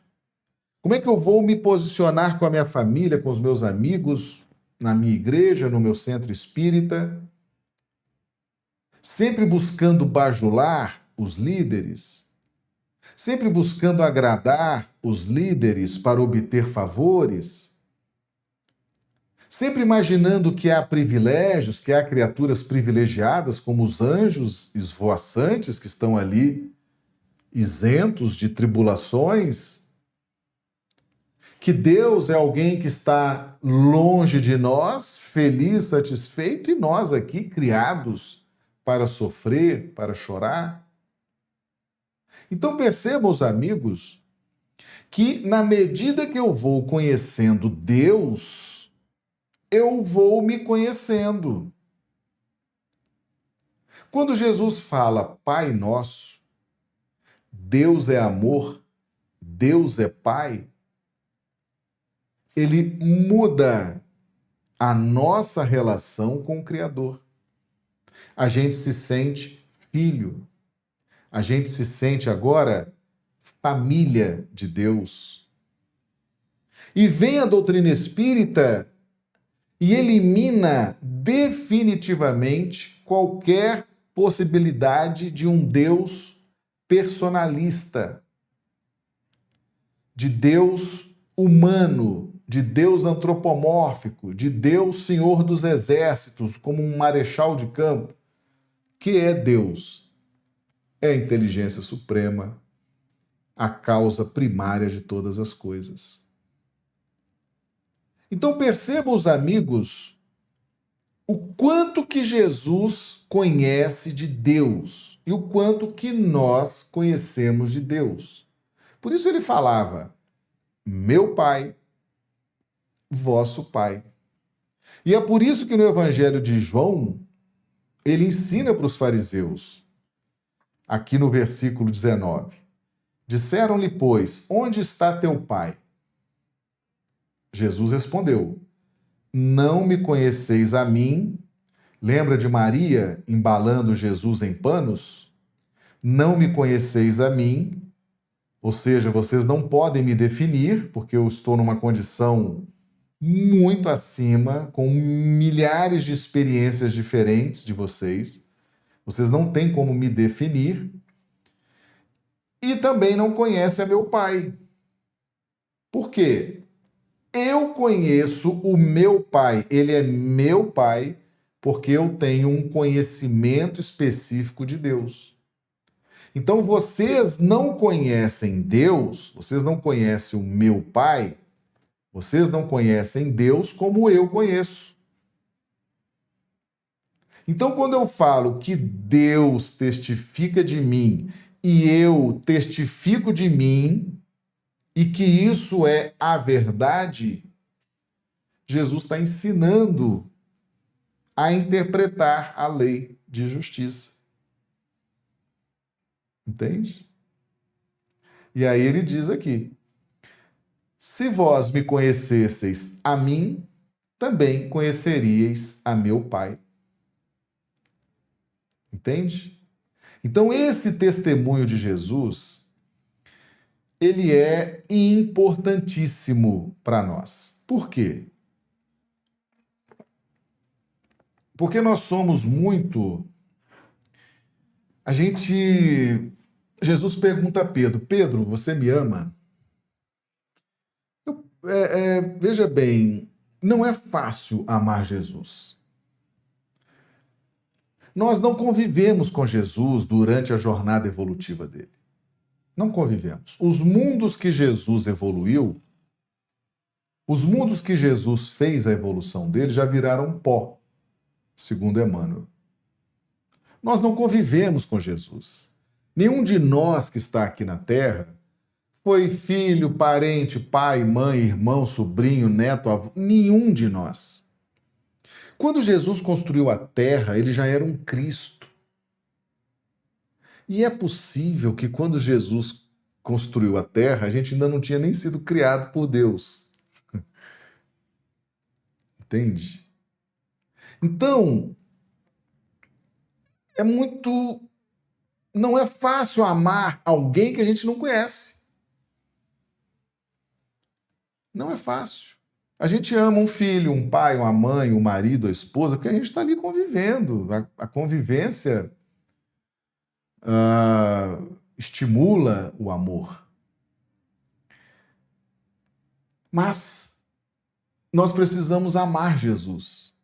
Como é que eu vou me posicionar com a minha família, com os meus amigos, na minha igreja, no meu centro espírita? Sempre buscando bajular os líderes? Sempre buscando agradar os líderes para obter favores? Sempre imaginando que há privilégios, que há criaturas privilegiadas, como os anjos esvoaçantes que estão ali, isentos de tribulações? Que Deus é alguém que está longe de nós, feliz, satisfeito, e nós aqui criados para sofrer, para chorar? Então percebam, os amigos, que na medida que eu vou conhecendo Deus, eu vou me conhecendo. Quando Jesus fala Pai Nosso, Deus é amor, Deus é Pai, ele muda a nossa relação com o Criador. A gente se sente filho. A gente se sente agora família de Deus. E vem a doutrina espírita e elimina definitivamente qualquer possibilidade de um Deus personalista, de Deus humano, de Deus antropomórfico, de Deus Senhor dos Exércitos, como um marechal de campo. Que é Deus? É a inteligência suprema, a causa primária de todas as coisas. Então percebam, os amigos, o quanto que Jesus conhece de Deus e o quanto que nós conhecemos de Deus. Por isso ele falava, meu Pai, vosso Pai. E é por isso que no Evangelho de João, ele ensina para os fariseus, aqui no versículo 19, disseram-lhe, pois, onde está teu Pai? Jesus respondeu, não me conheceis a mim? Lembra de Maria embalando Jesus em panos? Não me conheceis a mim, ou seja, vocês não podem me definir, porque eu estou numa condição muito acima, com milhares de experiências diferentes de vocês. Vocês não têm como me definir. E também não conhecem a meu Pai. Por quê? Eu conheço o meu Pai. Ele é meu Pai, porque eu tenho um conhecimento específico de Deus. Então vocês não conhecem Deus, vocês não conhecem o meu Pai, vocês não conhecem Deus como eu conheço. Então, quando eu falo que Deus testifica de mim e eu testifico de mim, e que isso é a verdade, Jesus está ensinando a interpretar a lei de justiça. Entende? E aí ele diz aqui: se vós me conhecesseis a mim, também conheceríeis a meu Pai. Entende? Então esse testemunho de Jesus, ele é importantíssimo para nós. Por quê? Porque nós somos muito... Jesus pergunta a Pedro: Pedro, você me ama? Veja bem, não é fácil amar Jesus. Nós não convivemos com Jesus durante a jornada evolutiva dele. Não convivemos. Os mundos que Jesus evoluiu, os mundos que Jesus fez a evolução dele já viraram pó, segundo Emmanuel. Nós não convivemos com Jesus. Nenhum de nós que está aqui na Terra foi filho, parente, pai, mãe, irmão, sobrinho, neto, avô. Nenhum de nós. Quando Jesus construiu a Terra, ele já era um Cristo. E é possível que quando Jesus construiu a Terra, a gente ainda não tinha nem sido criado por Deus. Entende? Então, não é fácil amar alguém que a gente não conhece. Não é fácil. A gente ama um filho, um pai, uma mãe, um marido, a esposa, porque a gente está ali convivendo. A convivência estimula o amor. Mas nós precisamos amar Jesus.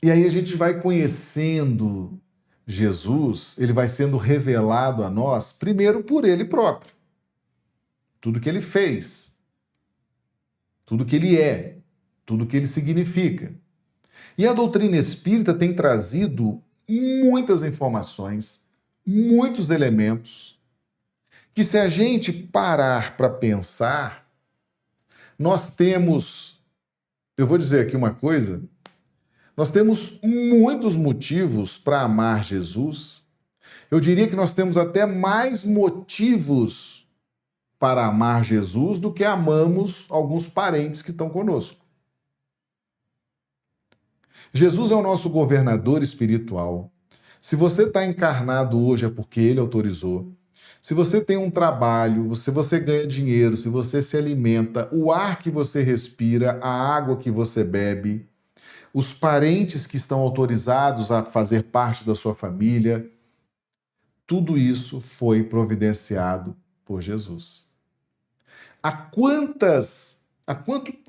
E aí a gente vai conhecendo Jesus, ele vai sendo revelado a nós, primeiro por ele próprio. Tudo que ele fez, tudo que ele é, tudo que ele significa. E a doutrina espírita tem trazido muitas informações, muitos elementos, que se a gente parar para pensar, nós temos, eu vou dizer aqui uma coisa, nós temos muitos motivos para amar Jesus. Eu diria que nós temos até mais motivos para amar Jesus do que amamos alguns parentes que estão conosco. Jesus é o nosso governador espiritual. Se você está encarnado hoje é porque ele autorizou. Se você tem um trabalho, se você ganha dinheiro, se você se alimenta, o ar que você respira, a água que você bebe, os parentes que estão autorizados a fazer parte da sua família, tudo isso foi providenciado por Jesus. Há quanto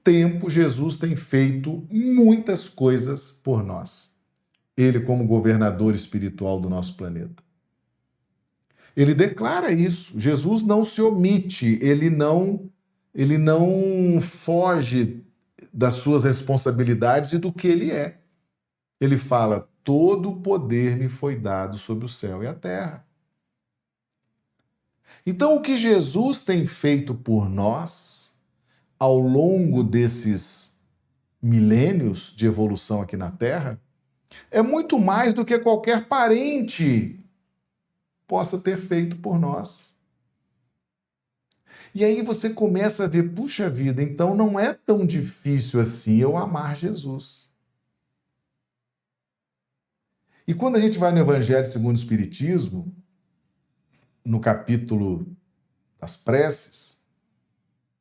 tempo Jesus tem feito muitas coisas por nós? Ele como governador espiritual do nosso planeta. Ele declara isso. Jesus não se omite, ele não foge das suas responsabilidades e do que ele é. Ele fala: todo o poder me foi dado sobre o céu e a terra. Então, o que Jesus tem feito por nós ao longo desses milênios de evolução aqui na Terra é muito mais do que qualquer parente possa ter feito por nós. E aí você começa a ver, puxa vida, então não é tão difícil assim eu amar Jesus. E quando a gente vai no Evangelho segundo o Espiritismo, no capítulo das preces,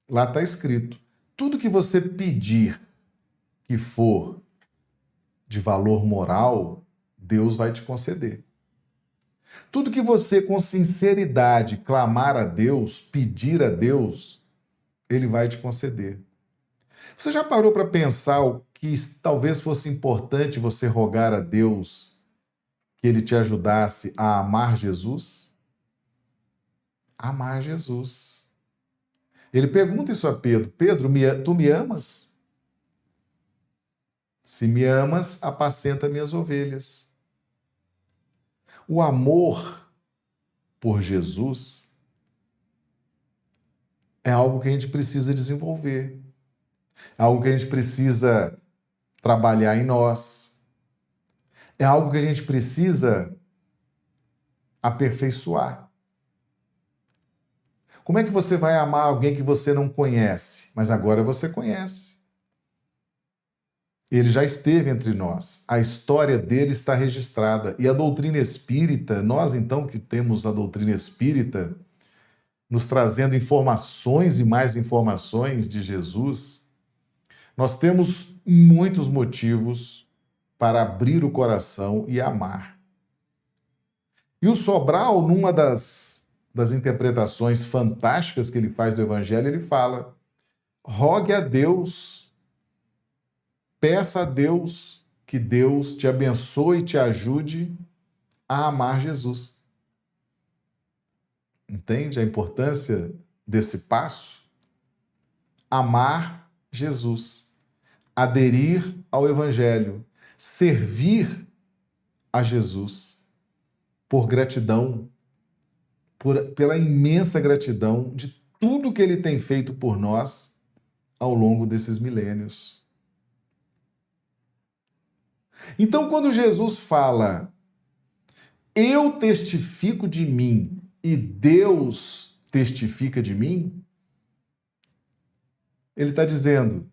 lá está escrito: tudo que você pedir que for de valor moral, Deus vai te conceder. Tudo que você, com sinceridade, clamar a Deus, pedir a Deus, Ele vai te conceder. Você já parou para pensar o que talvez fosse importante você rogar a Deus que Ele te ajudasse a amar Jesus? Amar Jesus. Ele pergunta isso a Pedro: Pedro, tu me amas? Se me amas, apacenta minhas ovelhas. O amor por Jesus é algo que a gente precisa desenvolver, é algo que a gente precisa trabalhar em nós, é algo que a gente precisa aperfeiçoar. Como é que você vai amar alguém que você não conhece, mas agora você conhece? Ele já esteve entre nós, a história dele está registrada. E a doutrina espírita, nós então que temos a doutrina espírita, nos trazendo informações e mais informações de Jesus, nós temos muitos motivos para abrir o coração e amar. E o Sobral, numa das interpretações fantásticas que ele faz do Evangelho, ele fala: rogue a Deus, peça a Deus que Deus te abençoe e te ajude a amar Jesus. Entende a importância desse passo? Amar Jesus, aderir ao Evangelho, servir a Jesus por gratidão, pela imensa gratidão de tudo que Ele tem feito por nós ao longo desses milênios. Então, quando Jesus fala, eu testifico de mim e Deus testifica de mim, ele está dizendo,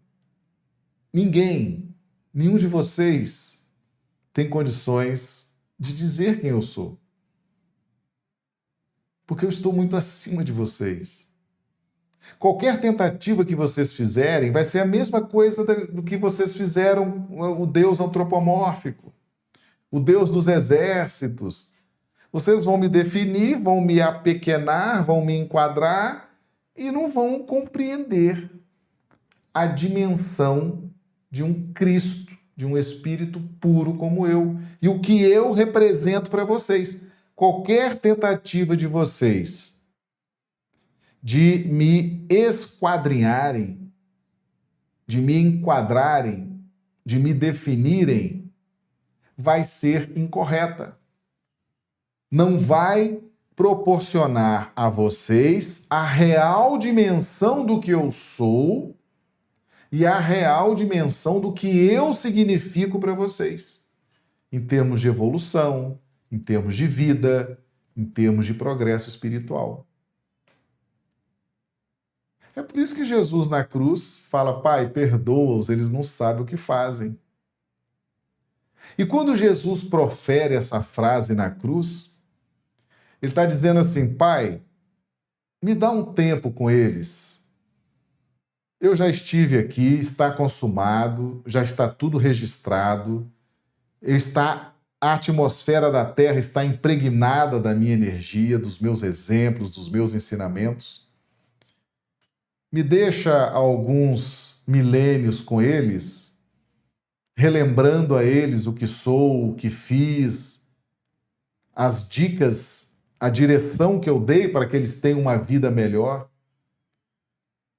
nenhum de vocês tem condições de dizer quem eu sou. Porque eu estou muito acima de vocês. Qualquer tentativa que vocês fizerem vai ser a mesma coisa do que vocês fizeram o Deus antropomórfico, o Deus dos exércitos. Vocês vão me definir, vão me apequenar, vão me enquadrar e não vão compreender a dimensão de um Cristo, de um espírito puro como eu, e o que eu represento para vocês. Qualquer tentativa de vocês de me esquadrinharem, de me enquadrarem, de me definirem, vai ser incorreta. Não vai proporcionar a vocês a real dimensão do que eu sou e a real dimensão do que eu significo para vocês, em termos de evolução, em termos de vida, em termos de progresso espiritual. É por isso que Jesus na cruz fala, Pai, perdoa-os, eles não sabem o que fazem. E quando Jesus profere essa frase na cruz, ele está dizendo assim, Pai, me dá um tempo com eles. Eu já estive aqui, está consumado, já está tudo registrado, a atmosfera da Terra está impregnada da minha energia, dos meus exemplos, dos meus ensinamentos. Me deixa alguns milênios com eles, relembrando a eles o que sou, o que fiz, as dicas, a direção que eu dei para que eles tenham uma vida melhor.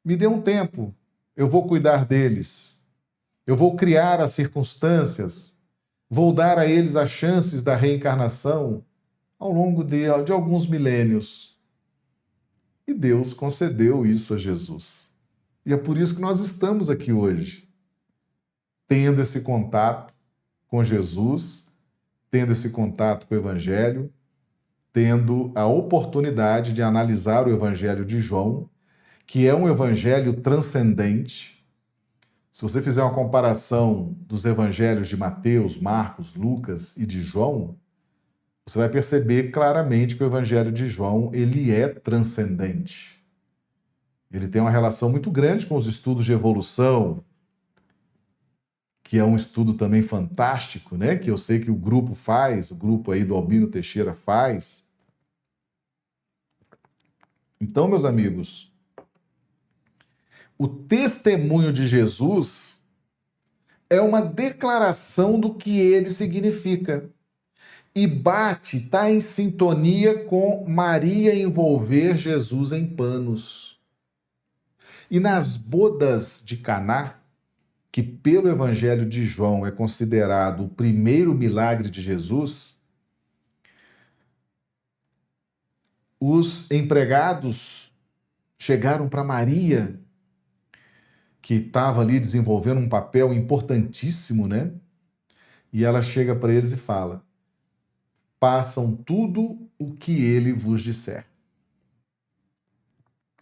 Me dê um tempo, eu vou cuidar deles, eu vou criar as circunstâncias, vou dar a eles as chances da reencarnação ao longo de alguns milênios. E Deus concedeu isso a Jesus. E é por isso que nós estamos aqui hoje, tendo esse contato com Jesus, tendo esse contato com o Evangelho, tendo a oportunidade de analisar o Evangelho de João, que é um evangelho transcendente. Se você fizer uma comparação dos evangelhos de Mateus, Marcos, Lucas e de João, você vai perceber claramente que o Evangelho de João ele é transcendente. Ele tem uma relação muito grande com os estudos de evolução, que é um estudo também fantástico, né? Que eu sei que o grupo faz, o grupo aí do Albino Teixeira faz. Então, meus amigos, o testemunho de Jesus é uma declaração do que ele significa. E bate, está em sintonia com Maria envolver Jesus em panos. E nas bodas de Caná, que pelo Evangelho de João é considerado o primeiro milagre de Jesus, os empregados chegaram para Maria, que estava ali desenvolvendo um papel importantíssimo, né? E ela chega para eles e fala: façam tudo o que ele vos disser.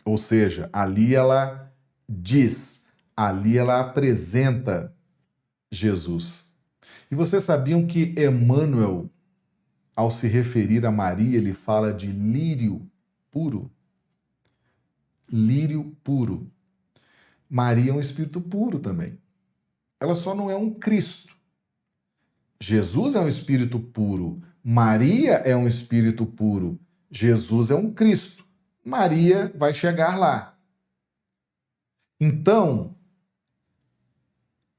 Ou seja, ali ela diz, ali ela apresenta Jesus. E vocês sabiam que Emmanuel, ao se referir a Maria, ele fala de lírio puro? Lírio puro. Maria é um espírito puro também. Ela só não é um Cristo. Jesus é um espírito puro. Maria é um espírito puro. Jesus é um Cristo. Maria vai chegar lá. Então,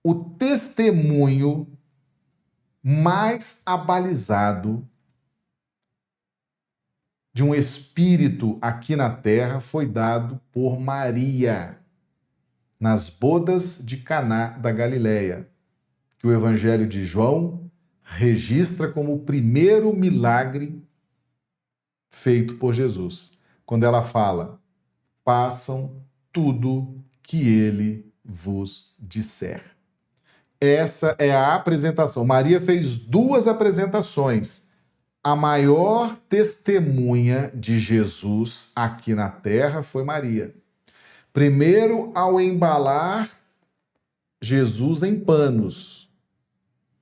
o testemunho mais abalizado de um espírito aqui na terra foi dado por Maria nas bodas de Caná da Galileia, que o Evangelho de João registra como o primeiro milagre feito por Jesus. Quando ela fala: façam tudo que ele vos disser. Essa é a apresentação. Maria fez 2 apresentações. A maior testemunha de Jesus aqui na terra foi Maria. Primeiro, ao embalar Jesus em panos.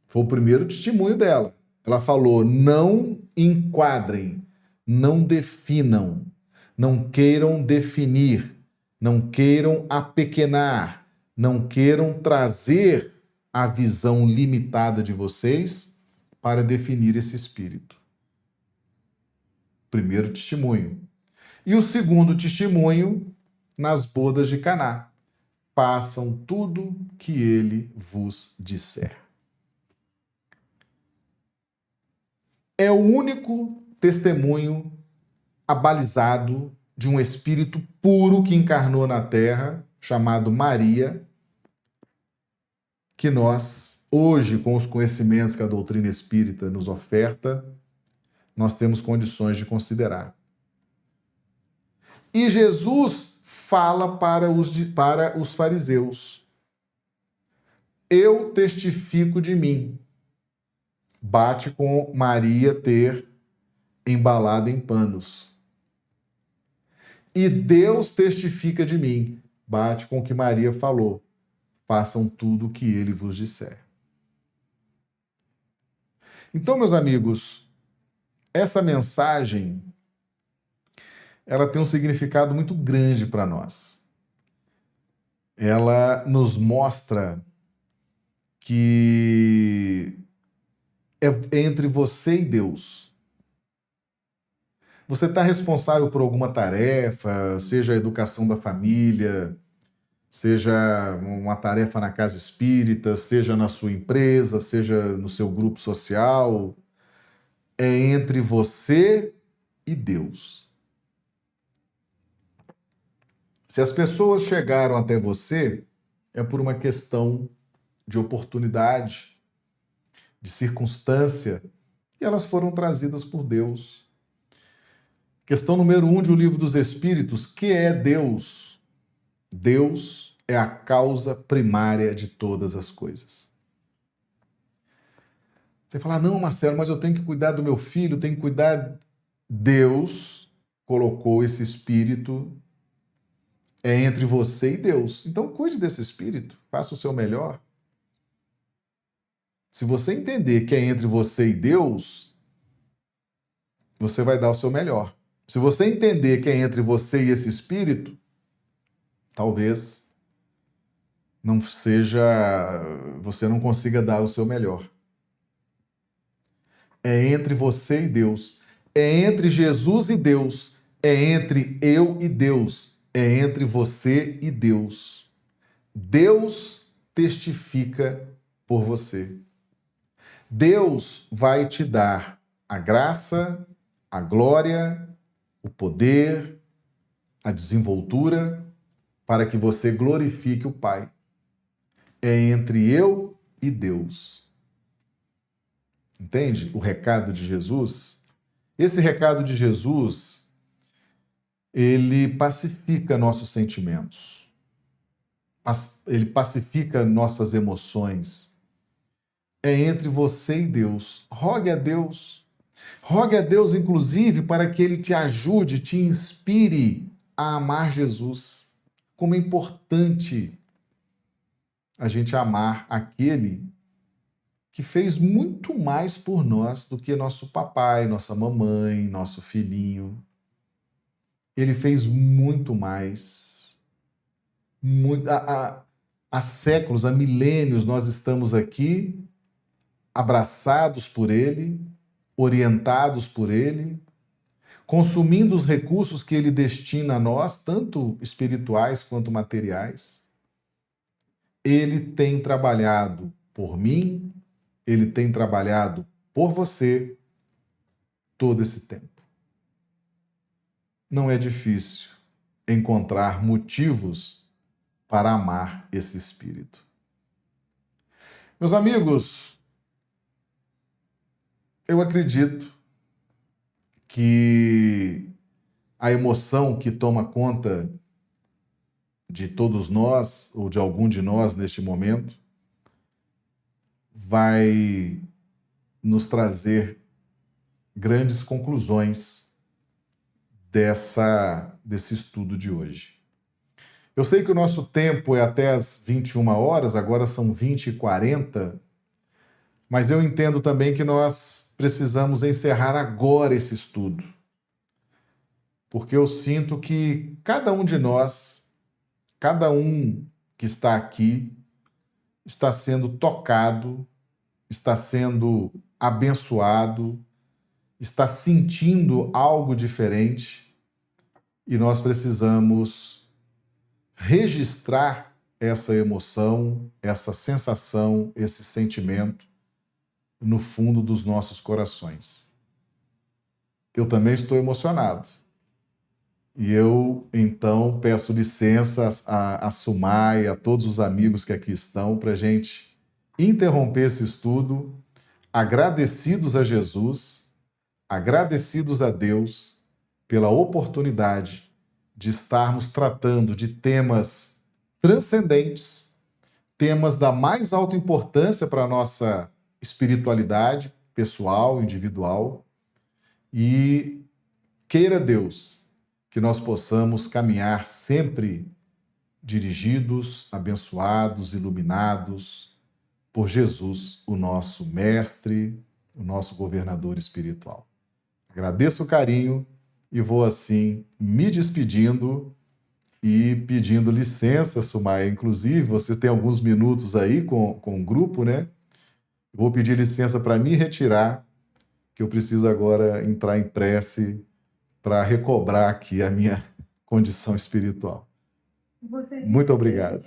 Foi o primeiro testemunho dela. Ela falou: não enquadrem, não definam, não queiram definir, não queiram apequenar, não queiram trazer a visão limitada de vocês para definir esse espírito. Primeiro testemunho. E o segundo testemunho nas bodas de Caná: façam tudo que ele vos disser. É o único testemunho abalizado de um espírito puro que encarnou na terra, chamado Maria, que nós, hoje, com os conhecimentos que a doutrina espírita nos oferta, nós temos condições de considerar. E Jesus fala para os fariseus: eu testifico de mim. Bate com Maria ter embalado em panos. E Deus testifica de mim. Bate com o que Maria falou: façam tudo o que ele vos disser. Então, meus amigos, essa mensagem, ela tem um significado muito grande para nós. Ela nos mostra que é entre você e Deus. Você está responsável por alguma tarefa, seja a educação da família, seja uma tarefa na casa espírita, seja na sua empresa, seja no seu grupo social. É entre você e Deus. Se as pessoas chegaram até você, é por uma questão de oportunidade, de circunstância, e elas foram trazidas por Deus. Questão número 1 de O Livro dos Espíritos: que é Deus? Deus é a causa primária de todas as coisas. Você fala: não, Marcelo, mas eu tenho que cuidar do meu filho, tenho que cuidar. Deus colocou esse espírito, é entre você e Deus. Então cuide desse espírito, faça o seu melhor. Se você entender que é entre você e Deus, você vai dar o seu melhor. Se você entender que é entre você e esse espírito, talvez não seja, você não consiga dar o seu melhor. É entre você e Deus, é entre Jesus e Deus, é entre eu e Deus, é entre você e Deus. Deus testifica por você. Deus vai te dar a graça, a glória, o poder, a desenvoltura para que você glorifique o Pai. É entre eu e Deus. Entende o recado de Jesus? Esse recado de Jesus, ele pacifica nossos sentimentos. Ele pacifica nossas emoções. É entre você e Deus. Rogue a Deus. Rogue a Deus, inclusive, para que Ele te ajude, te inspire a amar Jesus. Como é importante a gente amar aquele que fez muito mais por nós do que nosso papai, nossa mamãe, nosso filhinho. Ele fez muito mais. Há séculos, há milênios, nós estamos aqui abraçados por Ele, orientados por Ele, consumindo os recursos que Ele destina a nós, tanto espirituais quanto materiais. Ele tem trabalhado por mim, Ele tem trabalhado por você todo esse tempo. Não é difícil encontrar motivos para amar esse Espírito. Meus amigos, eu acredito que a emoção que toma conta de todos nós, ou de algum de nós neste momento, vai nos trazer grandes conclusões desse estudo de hoje. Eu sei que o nosso tempo é até as 21 horas, agora são 20h40, mas eu entendo também que nós precisamos encerrar agora esse estudo, porque eu sinto que cada um de nós, cada um que está aqui, está sendo tocado, está sendo abençoado, está sentindo algo diferente, e nós precisamos registrar essa emoção, essa sensação, esse sentimento no fundo dos nossos corações. Eu também estou emocionado. E eu, então, peço licença a Sumai, a todos os amigos que aqui estão, para a gente interromper esse estudo, agradecidos a Jesus, agradecidos a Deus pela oportunidade de estarmos tratando de temas transcendentes, temas da mais alta importância para a nossa espiritualidade pessoal, individual, e queira Deus que nós possamos caminhar sempre dirigidos, abençoados, iluminados por Jesus, o nosso mestre, o nosso governador espiritual. Agradeço o carinho e vou assim me despedindo e pedindo licença, Sumaia. Inclusive, vocês têm alguns minutos aí com o grupo, né? Vou pedir licença para me retirar, que eu preciso agora entrar em prece para recobrar aqui a minha condição espiritual. Muito obrigado.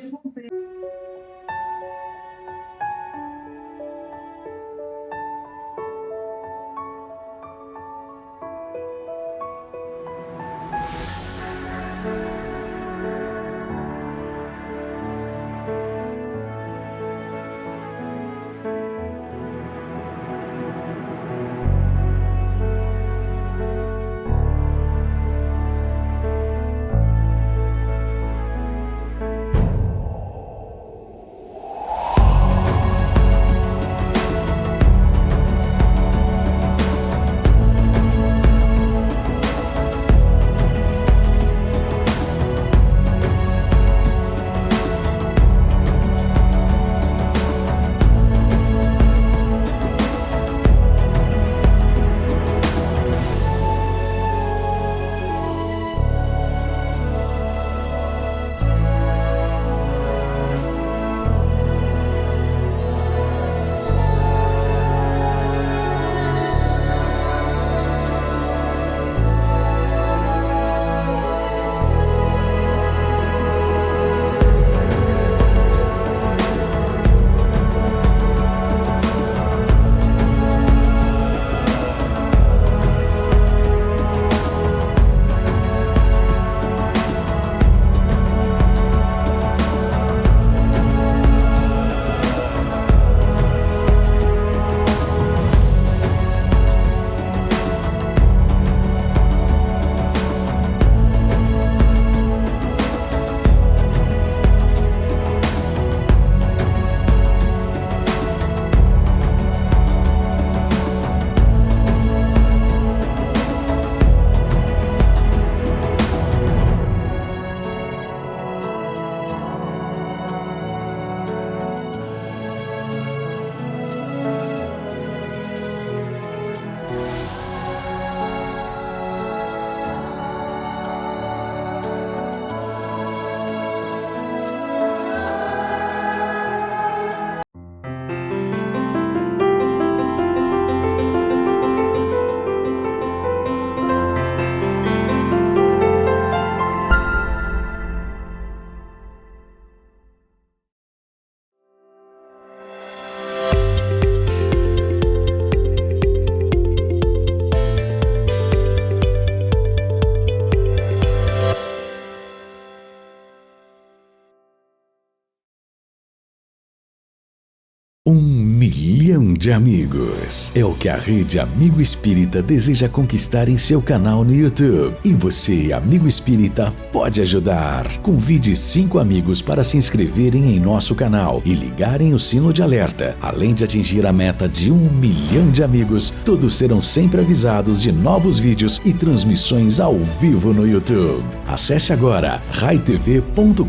milhão de amigos é o que a Rede Amigo Espírita deseja conquistar em seu canal no YouTube. E você, amigo espírita, pode ajudar. Convide 5 amigos para se inscreverem em nosso canal e ligarem o sino de alerta. Além de atingir a meta de 1 milhão de amigos, todos serão sempre avisados de novos vídeos e transmissões ao vivo no YouTube. Acesse agora raitv.com.br.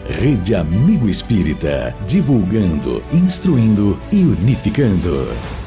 Rede Amigo Espírita, divulgando, instruindo e unificando.